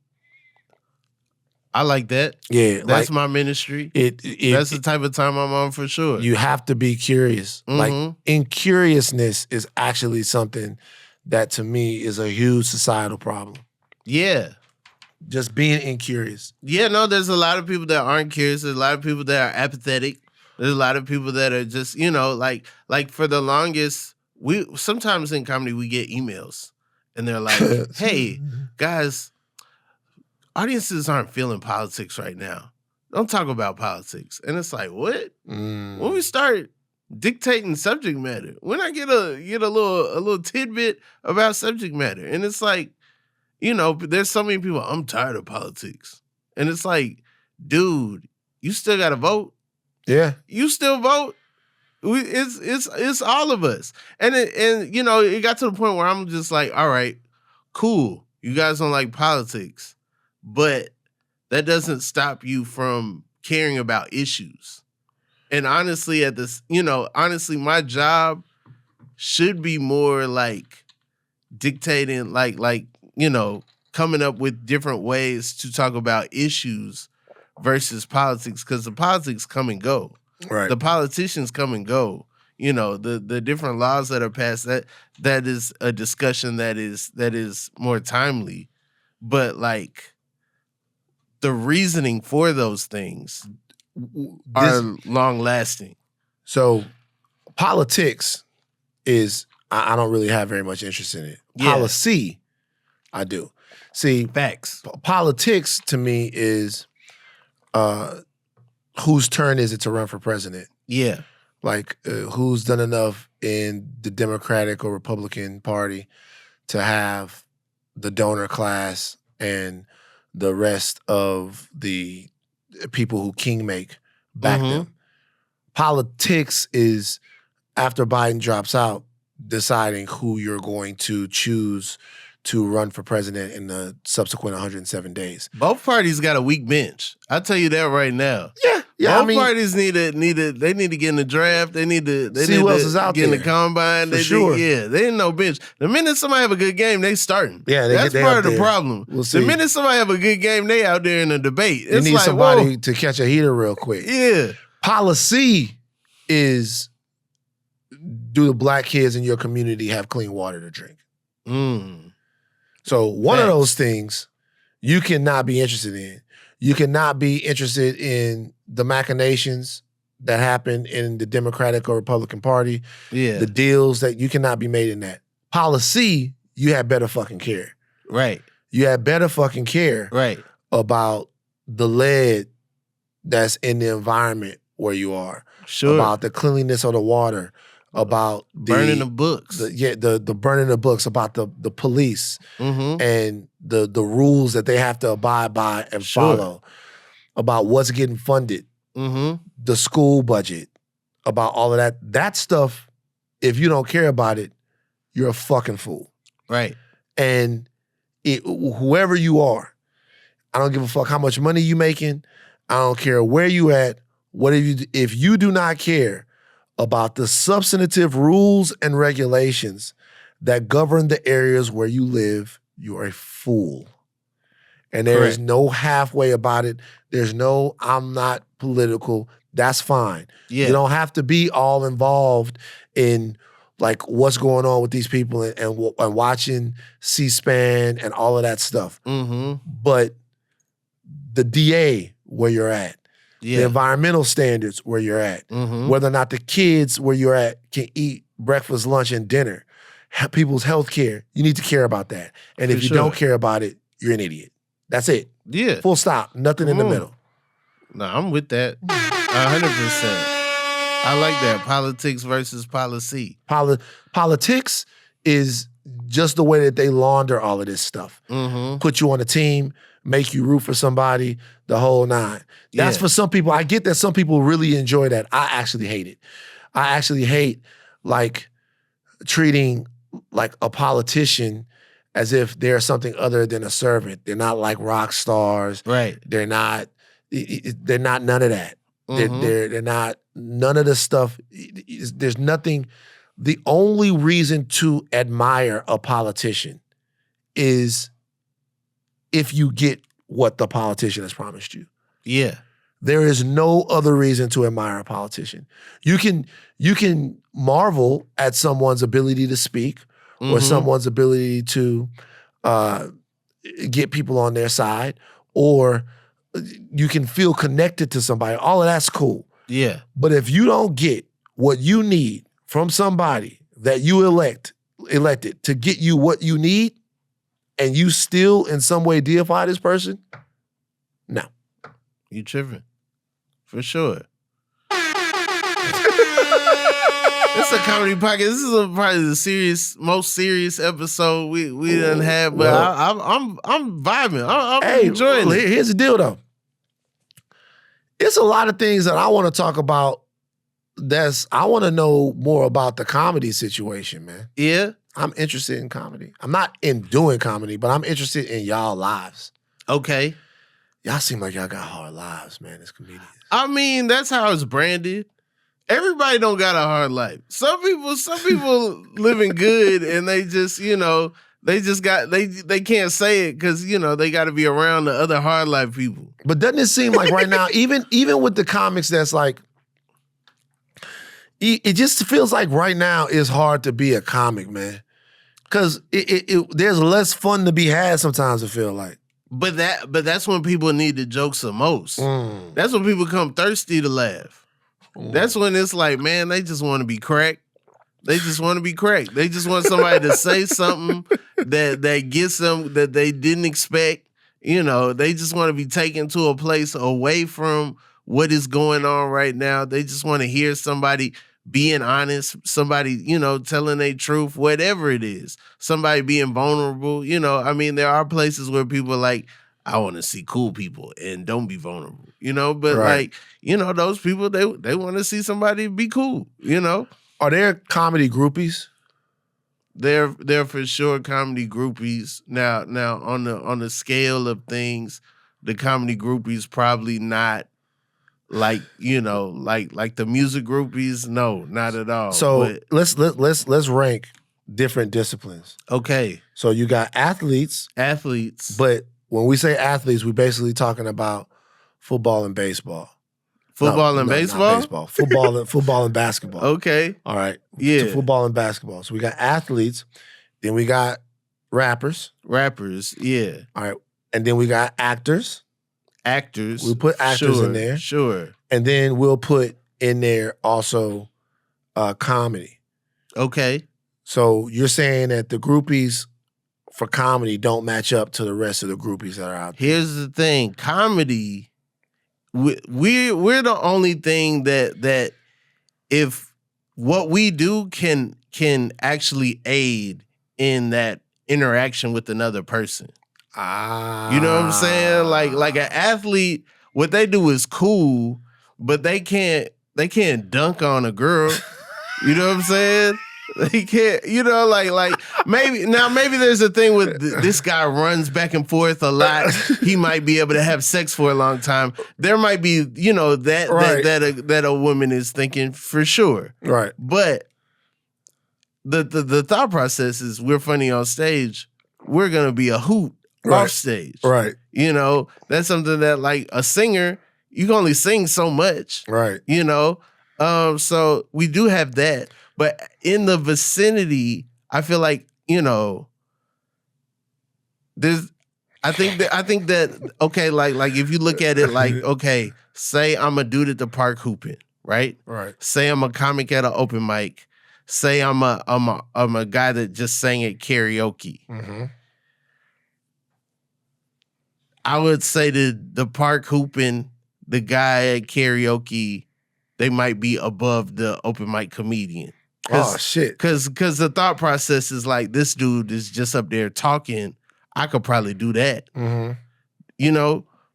I like that. Yeah. That's my ministry. That's the type of time I'm on for sure. You have to be curious. Like incuriousness is actually something that to me is a huge societal problem. Yeah. Just being incurious. Yeah, no, there's a lot of people that aren't curious. There's a lot of people that are apathetic. There's a lot of people that are just, like for the longest, sometimes in comedy we get emails and they're like, hey, guys, audiences aren't feeling politics right now. Don't talk about politics. And it's like, what? When we start dictating subject matter, when I get a little tidbit about subject matter, and it's like, there's so many people, I'm tired of politics. And it's like, dude, you still got to vote. Yeah. You still vote. It's all of us. And it got to the point where I'm just like, all right, cool. You guys don't like politics, but that doesn't stop you from caring about issues. And honestly, my job should be more like dictating, coming up with different ways to talk about issues versus politics, because the politics come and go. Right. The politicians come and go. The different laws that are passed, that is a discussion that is more timely. But like the reasoning for those things are long lasting. So politics is, I don't really have very much interest in it. Yeah. Policy, I do. See, facts. Politics to me is whose turn is it to run for president? Yeah. Like who's done enough in the Democratic or Republican Party to have the donor class and the rest of the people who king make back them. Politics is, after Biden drops out, deciding who you're going to choose to run for president in the subsequent 107 days. Both parties got a weak bench. I'll tell you that right now. Yeah. Both parties need to get in the draft. They need to see who else is out get there. in the combine. Sure. They ain't no bench. The minute somebody have a good game, they starting. Yeah, that's part of the problem. We'll see. The minute somebody have a good game, they out there in a debate. You need somebody to catch a heater real quick. Yeah. Policy is, do the black kids in your community have clean water to drink? So one of those things you cannot be interested in. You cannot be interested in the machinations that happen in the Democratic or Republican Party. Yeah. The deals that you cannot be made in that. Policy, you had better fucking care. Right. You had better fucking care about the lead that's in the environment where you are. Sure. About the cleanliness of the water. about burning the books. The burning the books, about the police and the rules that they have to abide by and follow, about what's getting funded, the school budget, about all of that. That stuff, if you don't care about it, you're a fucking fool. Right. And whoever you are, I don't give a fuck how much money you making. I don't care where you at. If you do not care about the substantive rules and regulations that govern the areas where you live, you are a fool. And there is no halfway about it. There's no, I'm not political. That's fine. Yeah. You don't have to be all involved in like what's going on with these people and watching C-SPAN and all of that stuff. But the DA where you're at, the environmental standards where you're at, whether or not the kids where you're at can eat breakfast, lunch, and dinner, people's health care, you need to care about that. And if you don't care about it, you're an idiot. That's it. Yeah. Full stop. Nothing in the middle. No, I'm with that. 100%. I like that. Politics versus policy. Politics is just the way that they launder all of this stuff. Put you on a team, make you root for somebody, the whole nine. That's for some people. I get that some people really enjoy that. I actually hate it. I actually hate like treating like a politician as if they're something other than a servant. They're not like rock stars. Right. They're not none of that. They're not none of the stuff. There's nothing. The only reason to admire a politician is if you get what the politician has promised you. Yeah. There is no other reason to admire a politician. You can marvel at someone's ability to speak or someone's ability to get people on their side, or you can feel connected to somebody. All of that's cool. Yeah. But if you don't get what you need from somebody that you elected to get you what you need, and you still in some way deify this person, no. You tripping. For sure. It's a comedy podcast. This is probably the most serious episode we done had, but I'm vibing. I'm enjoying it. Here's the deal though. It's a lot of things that I want to talk about. I want to know more about the comedy situation, man. Yeah. I'm interested in comedy. I'm not in doing comedy, but I'm interested in y'all lives. Okay. Y'all seem like y'all got hard lives, man, as comedians. I mean, that's how it's branded. Everybody don't got a hard life. Some people living good, and they just, they can't say it because, they got to be around the other hard life people. But doesn't it seem like right now, even with the comics that's like, it just feels like right now it's hard to be a comic, man. Because there's less fun to be had sometimes, I feel like. But that's when people need the jokes the most. That's when people come thirsty to laugh. That's when it's like, man, they just want to be cracked. They just want to be cracked. They just want somebody to say something that gets them that they didn't expect. They just want to be taken to a place away from what is going on right now. They just want to hear somebody being honest, somebody, telling their truth, whatever it is. Somebody being vulnerable. There are places where people are like, I want to see cool people and don't be vulnerable, but right. Those people, they want to see somebody be cool, Are there comedy groupies? They're for sure comedy groupies. Now on the scale of things, the comedy groupies probably not like the music groupies. No, not at all. So let's rank different disciplines. Okay. So you got athletes, but when we say athletes, we're basically talking about football and baseball. Football and baseball? Not baseball. Football and basketball. Okay. All right. Yeah. To football and basketball. So we got athletes, then we got rappers. Rappers, yeah. All right. And then we got actors. We put actors in there. Sure. And then we'll put in there also comedy. Okay. So you're saying that the groupies for comedy don't match up to the rest of the groupies that are out there. Here's the thing. Comedy, we're the only thing that if what we do can actually aid in that interaction with another person. You know what I'm saying? Like an athlete, what they do is cool, but they can't dunk on a girl. You know what I'm saying? They can't, like maybe there's a thing with this guy runs back and forth a lot. He might be able to have sex for a long time. There might be, that a woman is thinking for sure. Right. But the thought process is we're funny on stage. We're gonna be a hoot off stage. Right. That's something that like a singer, you can only sing so much. Right. So we do have that. But in the vicinity, I feel like, there's I think that okay, like if you look at it like, okay, say I'm a dude at the park hooping, right? Right. Say I'm a comic at an open mic. Say I'm a guy that just sang at karaoke. Mm-hmm. I would say the park hooping, the guy at karaoke, they might be above the open mic comedian. Oh shit! Because the thought process is like, this dude is just up there talking. I could probably do that,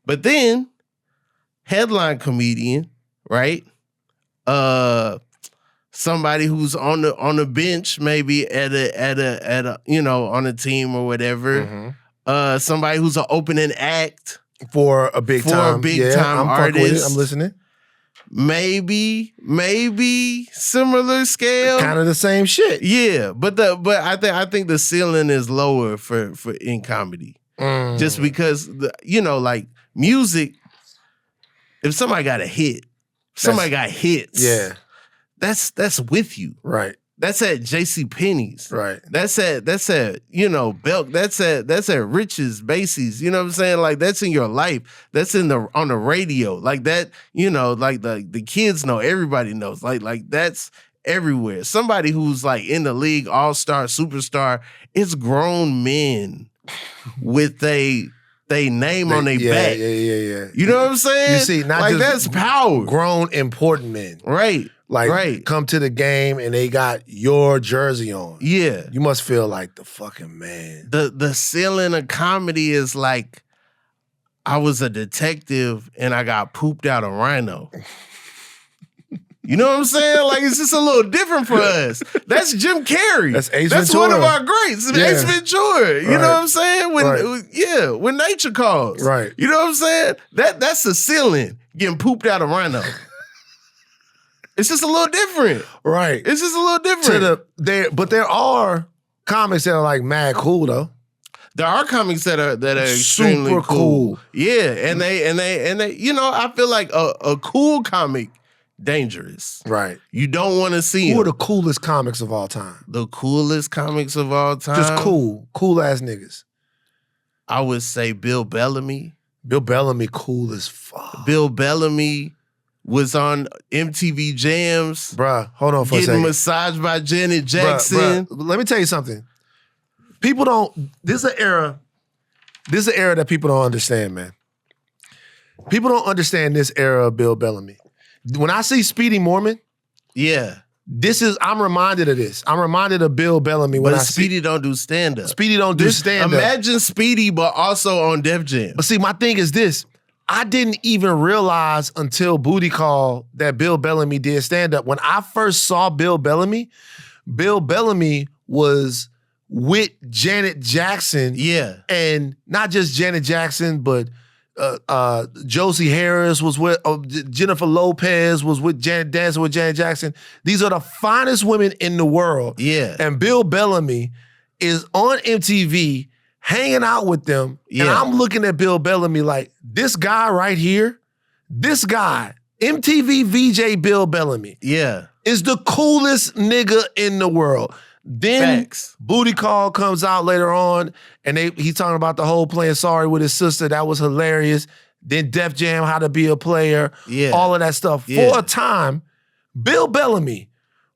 But then headline comedian, right? Somebody who's on the bench, maybe at a on a team or whatever. Mm-hmm. Somebody who's an opening act for a big time artist. I'm listening. Maybe similar scale, kind of the same shit. Yeah, but I think the ceiling is lower for in comedy, just because like music. If somebody got a hit, somebody got hits. Yeah, that's with you, right? That's at JCPenney's. Right. That's at Belk. That's at Rich's, Macy's. You know what I'm saying? Like that's in your life. That's on the radio. Like that, like the kids know, everybody knows. Like that's everywhere. Somebody who's like in the league, all-star, superstar, it's grown men with they name on their back. Yeah. You know what I'm saying? You see, not like just that's power. Grown important men. Right. Come to the game and they got your jersey on. Yeah. You must feel like the fucking man. The ceiling of comedy is like, I was a detective and I got pooped out a rhino. You know what I'm saying? Like, it's just a little different for us. That's Jim Carrey. That's Ace That's Ventura. one of our greats. Yeah. Ace Ventura. You know what I'm saying? When nature calls. Right. You know what I'm saying? That's the ceiling, getting pooped out a rhino. It's just a little different. Right. It's just a little different. But there are comics that are like mad cool though. There are comics that are extremely super cool. Yeah, and they I feel like a cool comic dangerous. Right. You don't want to see Who him. are the coolest comics of all time? The coolest comics of all time? Just cool ass niggas. I would say Bill Bellamy. Bill Bellamy cool as fuck. Bill Bellamy was on MTV Jams. Bruh, hold on for a second. Getting massaged by Janet Jackson. Bruh, let me tell you something. People don't, this is an era that people don't understand, man. People don't understand this era of Bill Bellamy. When I see Speedy Mormon, yeah. I'm reminded of this. I'm reminded of Bill Bellamy when Speedy don't do stand-up. Speedy don't do stand-up. Imagine Speedy, but also on Def Jam. But see, my thing is this. I didn't even realize until Booty Call that Bill Bellamy did stand-up. When I first saw Bill Bellamy was with Janet Jackson. Yeah. And not just Janet Jackson, but Josie Harris was with, Jennifer Lopez was with dancing with Janet Jackson. These are the finest women in the world. Yeah. And Bill Bellamy is on MTV hanging out with them. Yeah. And I'm looking at Bill Bellamy like, this guy right here, MTV VJ Bill Bellamy, is the coolest nigga in the world. Then Facts. Booty Call comes out later on, and he's talking about the whole playing sorry with his sister. That was hilarious. Then Def Jam, How to Be a Player, all of that stuff. Yeah. For a time, Bill Bellamy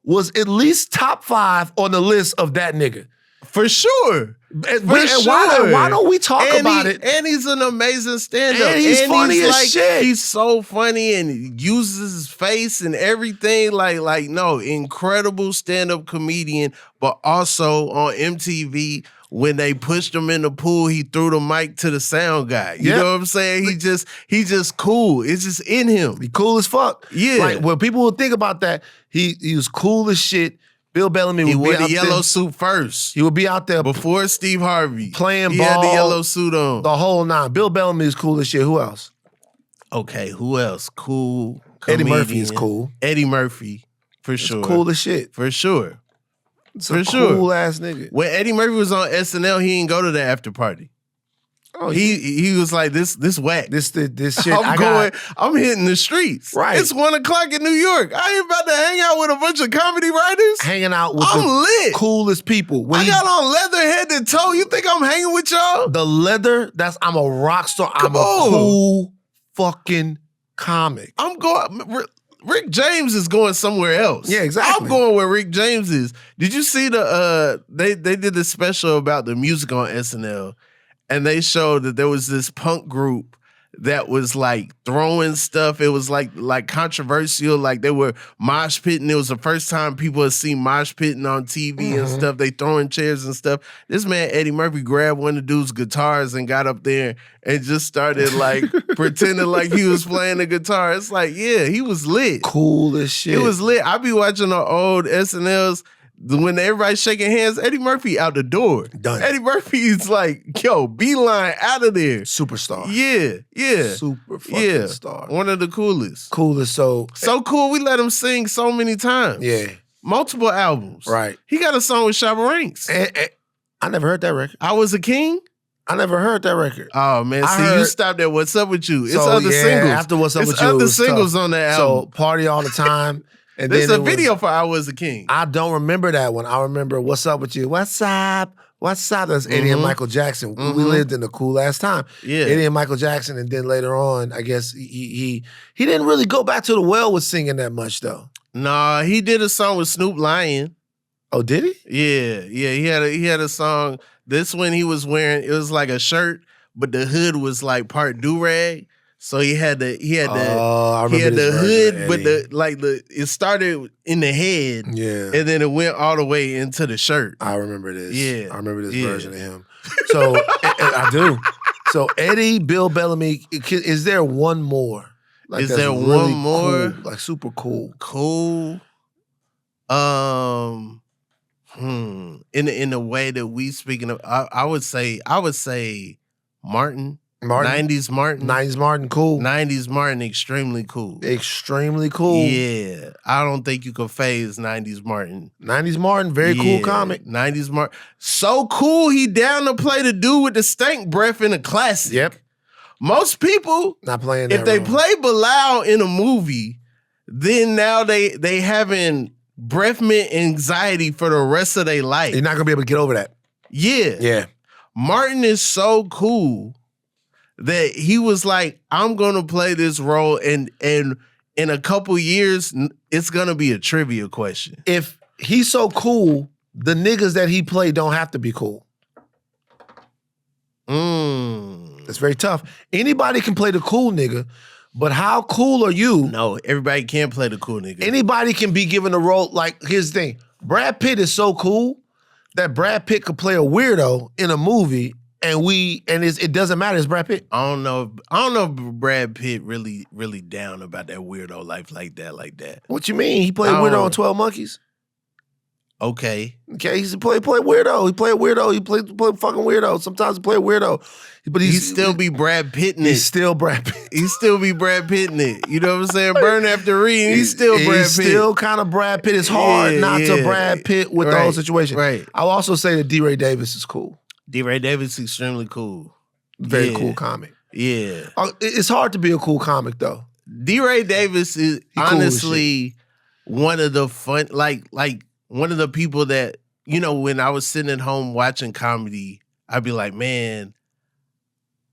was at least top 5 on the list of that nigga. For sure. Why don't we talk about it? And he's an amazing stand-up. And he's funny as shit. He's so funny and he uses his face and everything. No, incredible stand-up comedian, but also on MTV. When they pushed him in the pool, he threw the mic to the sound guy. You know what I'm saying? He just cool. It's just in him. He cool as fuck. Yeah. Like when people will think about that, he was cool as shit. Bill Bellamy would wore be out the yellow there. suit first. He would be out there before Steve Harvey playing he ball. He had the yellow suit on. The whole nine. Bill Bellamy is cool as shit. Who else? Okay, who else? Cool. Eddie comedian. Murphy is cool. Eddie Murphy, for sure. Cool as shit. For sure. For sure. Cool ass nigga. When Eddie Murphy was on SNL, he didn't go to the after party. Oh, he was like, this whack. This shit. I'm hitting the streets. Right. It's 1:00 in New York. I ain't about to hang out with a bunch of comedy writers. Hanging out with I'm the lit. coolest people. I got on leather head to toe. You think I'm hanging with y'all? The leather, I'm a rock star. I'm a cool fucking comic. I'm going. Rick James is going somewhere else. Yeah, exactly. I'm going where Rick James is. Did you see they did this special about the music on SNL, and they showed that there was this punk group that was like throwing stuff. It was like controversial. Like they were mosh pitting. It was the first time people had seen mosh pitting on TV and stuff. They throwing chairs and stuff. This man, Eddie Murphy, grabbed one of the dude's guitars and got up there and just started like pretending like he was playing the guitar. It's like, yeah, he was lit. Cool as shit. It was lit. I be watching the old SNLs. When everybody's shaking hands, Eddie Murphy out the door. Done. Eddie Murphy's like, yo, beeline out of there. Superstar. Yeah. Super fucking star. One of the coolest. Coolest. So cool, we let him sing so many times. Yeah. Multiple albums. Right. He got a song with Shabba Ranks. I never heard that record. I Was a King? I never heard that record. Oh, man. You stopped at What's Up With You. It's other singles. After What's Up With You. It's other singles on that album. So Party All the Time. And there's a video for I Was a King. I don't remember that one. I remember What's Up With You. What's up? What's up? That's Eddie and Michael Jackson. We lived in a cool ass time. Yeah. Eddie and Michael Jackson, and then later on, I guess he didn't really go back to the well with singing that much though. Nah, he did a song with Snoop Lion. Oh, did he? Yeah. He had a song. This one he was wearing, it was like a shirt, but the hood was like part do-rag. So he had the hood, but it started in the head, and then it went all the way into the shirt. I remember this. Yeah, I remember this version of him. So I do. So Eddie, Bill Bellamy. Is there one more? Is there one more? Cool, like super cool. Cool. In the way that we speaking of, I would say Martin. 90s Martin. 90s Martin, cool. 90s Martin, extremely cool. Extremely cool. Yeah. I don't think you can phase 90s Martin. 90s Martin, very cool comic. 90s Martin. So cool, he down to play the dude with the stank breath in a classic. Yep. Most people, not playing that if they play beleive in a movie, then now they having breath mint anxiety for the rest of their life. You're not going to be able to get over that. Yeah. Yeah. Martin is so cool that he was like, I'm gonna play this role, and in a couple years, it's gonna be a trivia question. If he's so cool, the niggas that he played don't have to be cool. It's very tough. Anybody can play the cool nigga, but how cool are you? No, everybody can't play the cool nigga. Anybody can be given a role. Like, here's the thing. Brad Pitt is so cool that Brad Pitt could play a weirdo in a movie, and it doesn't matter. It's Brad Pitt. I don't know if Brad Pitt really down about that weirdo life like that. What you mean? He played weirdo on 12 Monkeys. Okay, he's play weirdo. He play weirdo. He play fucking weirdo. Sometimes he play weirdo, but he still be Brad Pitting it. He's still Brad Pitt. He still be Brad Pitting it. You know what I'm saying? Burn after reading. He's still Brad Pitt. He's still kind of Brad Pitt. It's hard not to Brad Pitt with the whole situation. Right. I'll also say that D. Ray Davis is cool. D. Ray Davis is extremely cool. Very cool comic. Yeah. It's hard to be a cool comic though. D. Ray Davis is honestly one of the fun, like one of the people that, you know, when I was sitting at home watching comedy, I'd be like, man,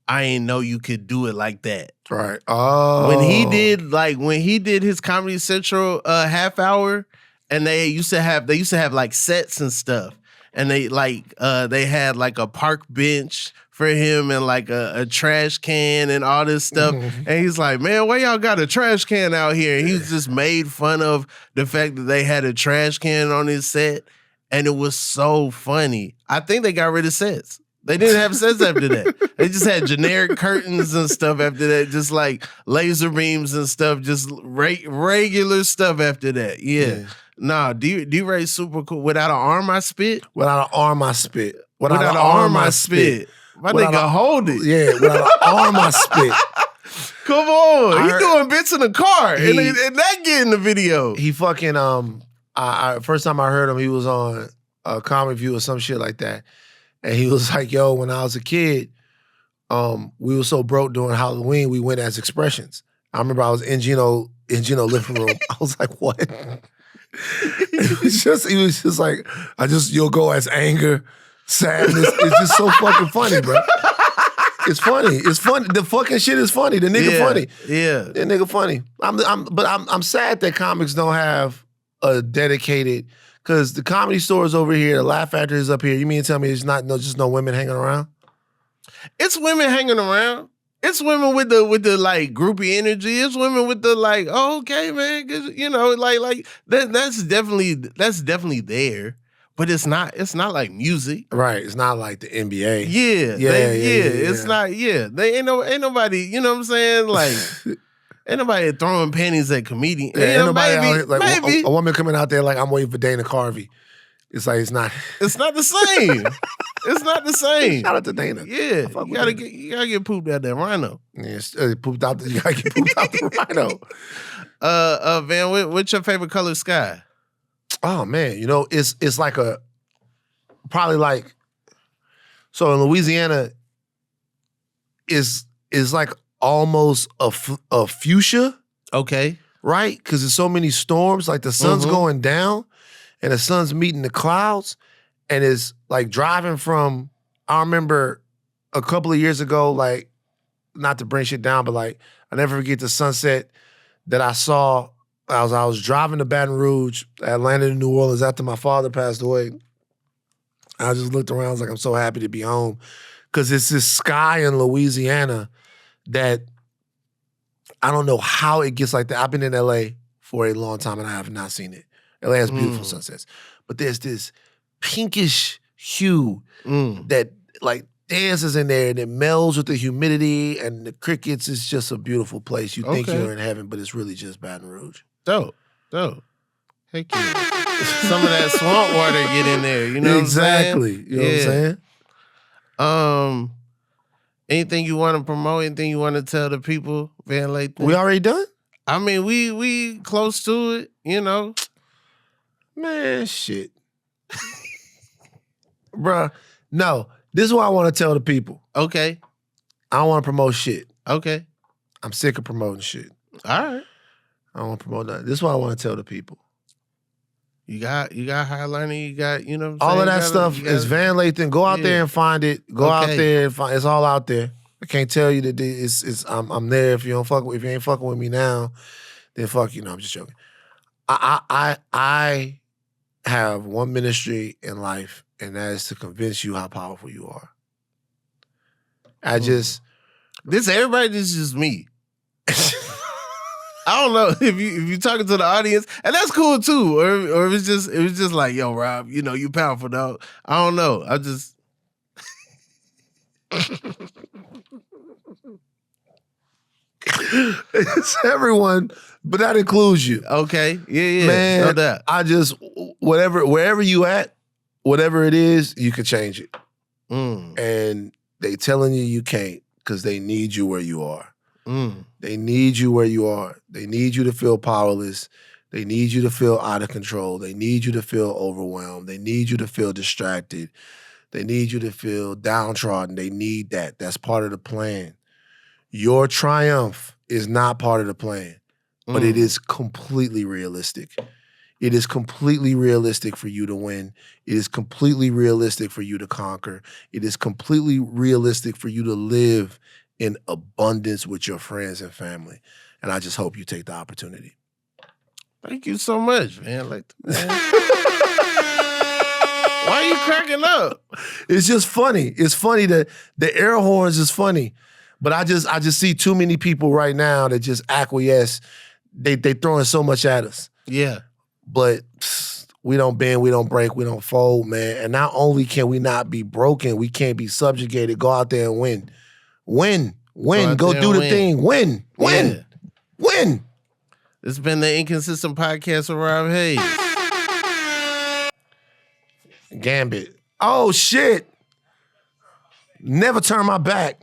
I ain't know you could do it like that. Right. Oh. When he did his Comedy Central half hour, and they used to have like sets and stuff. and they had like a park bench for him and like a trash can and all this stuff. And he's like, man, why y'all got a trash can out here? And he was just made fun of the fact that they had a trash can on his set. And it was so funny. I think they got rid of sets. They didn't have sets after that. They just had generic curtains and stuff after that, just like laser beams and stuff, just regular stuff after that. Yeah. Nah, D-Ray's super cool. Without an arm, I spit. Without an arm, I spit. Without an arm, I spit. My nigga hold it. Yeah, without an arm, I spit. Come on. He doing bits in the car. And that get in the video. He fucking, first time I heard him, he was on a Comic View or some shit like that. And he was like, yo, when I was a kid, we were so broke during Halloween, we went as expressions. I remember I was in Gino living room. I was like, what? He was just like, you'll go as anger, sadness. It's just so fucking funny, bro. It's funny. It's funny. The fucking shit is funny. The nigga funny. Yeah. The nigga funny. I'm sad that comics don't have a dedicated, because the Comedy Store is over here, the Laugh Factory is up here. You mean to tell me there's just no women hanging around? It's women hanging around. It's women with the like groupie energy. It's women with the like, oh, okay, man, 'cause, you know, like that's definitely there. But it's not like music. Right. It's not like the NBA. Yeah. It's not, They ain't nobody, you know what I'm saying? Like, ain't nobody throwing panties at comedians. Yeah, ain't nobody out here, like, a woman coming out there like, I'm waiting for Dana Carvey. It's like, it's not. It's not the same. It's not the same. Shout out to Dana. Yeah. You gotta get pooped out that rhino. Yeah, you gotta get pooped out the rhino. Van, what's your favorite color sky? Oh man, you know, it's like probably like, so in Louisiana is like almost a fuchsia. Okay. Right? Because there's so many storms, like the sun's going down and the sun's meeting the clouds, and it's like driving from, I remember a couple of years ago, like, not to bring shit down, but like, I never forget the sunset that I saw. I was driving to Baton Rouge. I landed in New Orleans after my father passed away. I just looked around. I was like, I'm so happy to be home. Because it's this sky in Louisiana that I don't know how it gets like that. I've been in LA for a long time and I have not seen it. LA has beautiful sunsets. But there's this pinkish hue that like dances in there and it melds with the humidity and the crickets. It's just a beautiful place. You think you're in heaven, but it's really just Baton Rouge. Dope. Heck yeah. Some of that swamp water get in there, you know exactly. what I'm saying? You know what I'm saying? Anything you want to promote, anything you want to tell the people, Van Lathan? We already done? I mean, we close to it, you know? Man, shit. Bruh, no. This is what I want to tell the people. Okay. I don't want to promote shit. Okay. I'm sick of promoting shit. All right. I don't want to promote nothing. This is what I want to tell the people. You got high learning, you got, you know what I'm all saying? Of that stuff is Van Lathan. Go out there and find it. Go out there and find it's all out there. I can't tell you that I'm there. If you ain't fucking with me now, then fuck you. No, I'm just joking. I have one ministry in life, and that is to convince you how powerful you are. This is just me. I don't know if you talking to the audience, and that's cool too, or it was just like, yo, Rob, you know, you powerful, dog. I don't know. I just it's everyone, but that includes you. Okay, yeah, man. No doubt. I just wherever you at, whatever it is, you can change it, and they telling you can't because they need you where you are. They need you where you are. They need you to feel powerless. They need you to feel out of control. They need you to feel overwhelmed. They need you to feel distracted. They need you to feel downtrodden. They need that. That's part of the plan. Your triumph is not part of the plan, but it is completely realistic. It is completely realistic for you to win. It is completely realistic for you to conquer. It is completely realistic for you to live in abundance with your friends and family. And I just hope you take the opportunity. Thank you so much, man. Why are you cracking up? It's just funny. It's funny that the air horns is funny. But I just see too many people right now that just acquiesce. They throwing so much at us. Yeah. But we don't bend, we don't break, we don't fold, man. And not only can we not be broken, we can't be subjugated. Go out there and win. Win. Go do the thing. Win. Win. This has been the Inconsistent Podcast with Rob Haze. Gambit. Oh, shit. Never turn my back.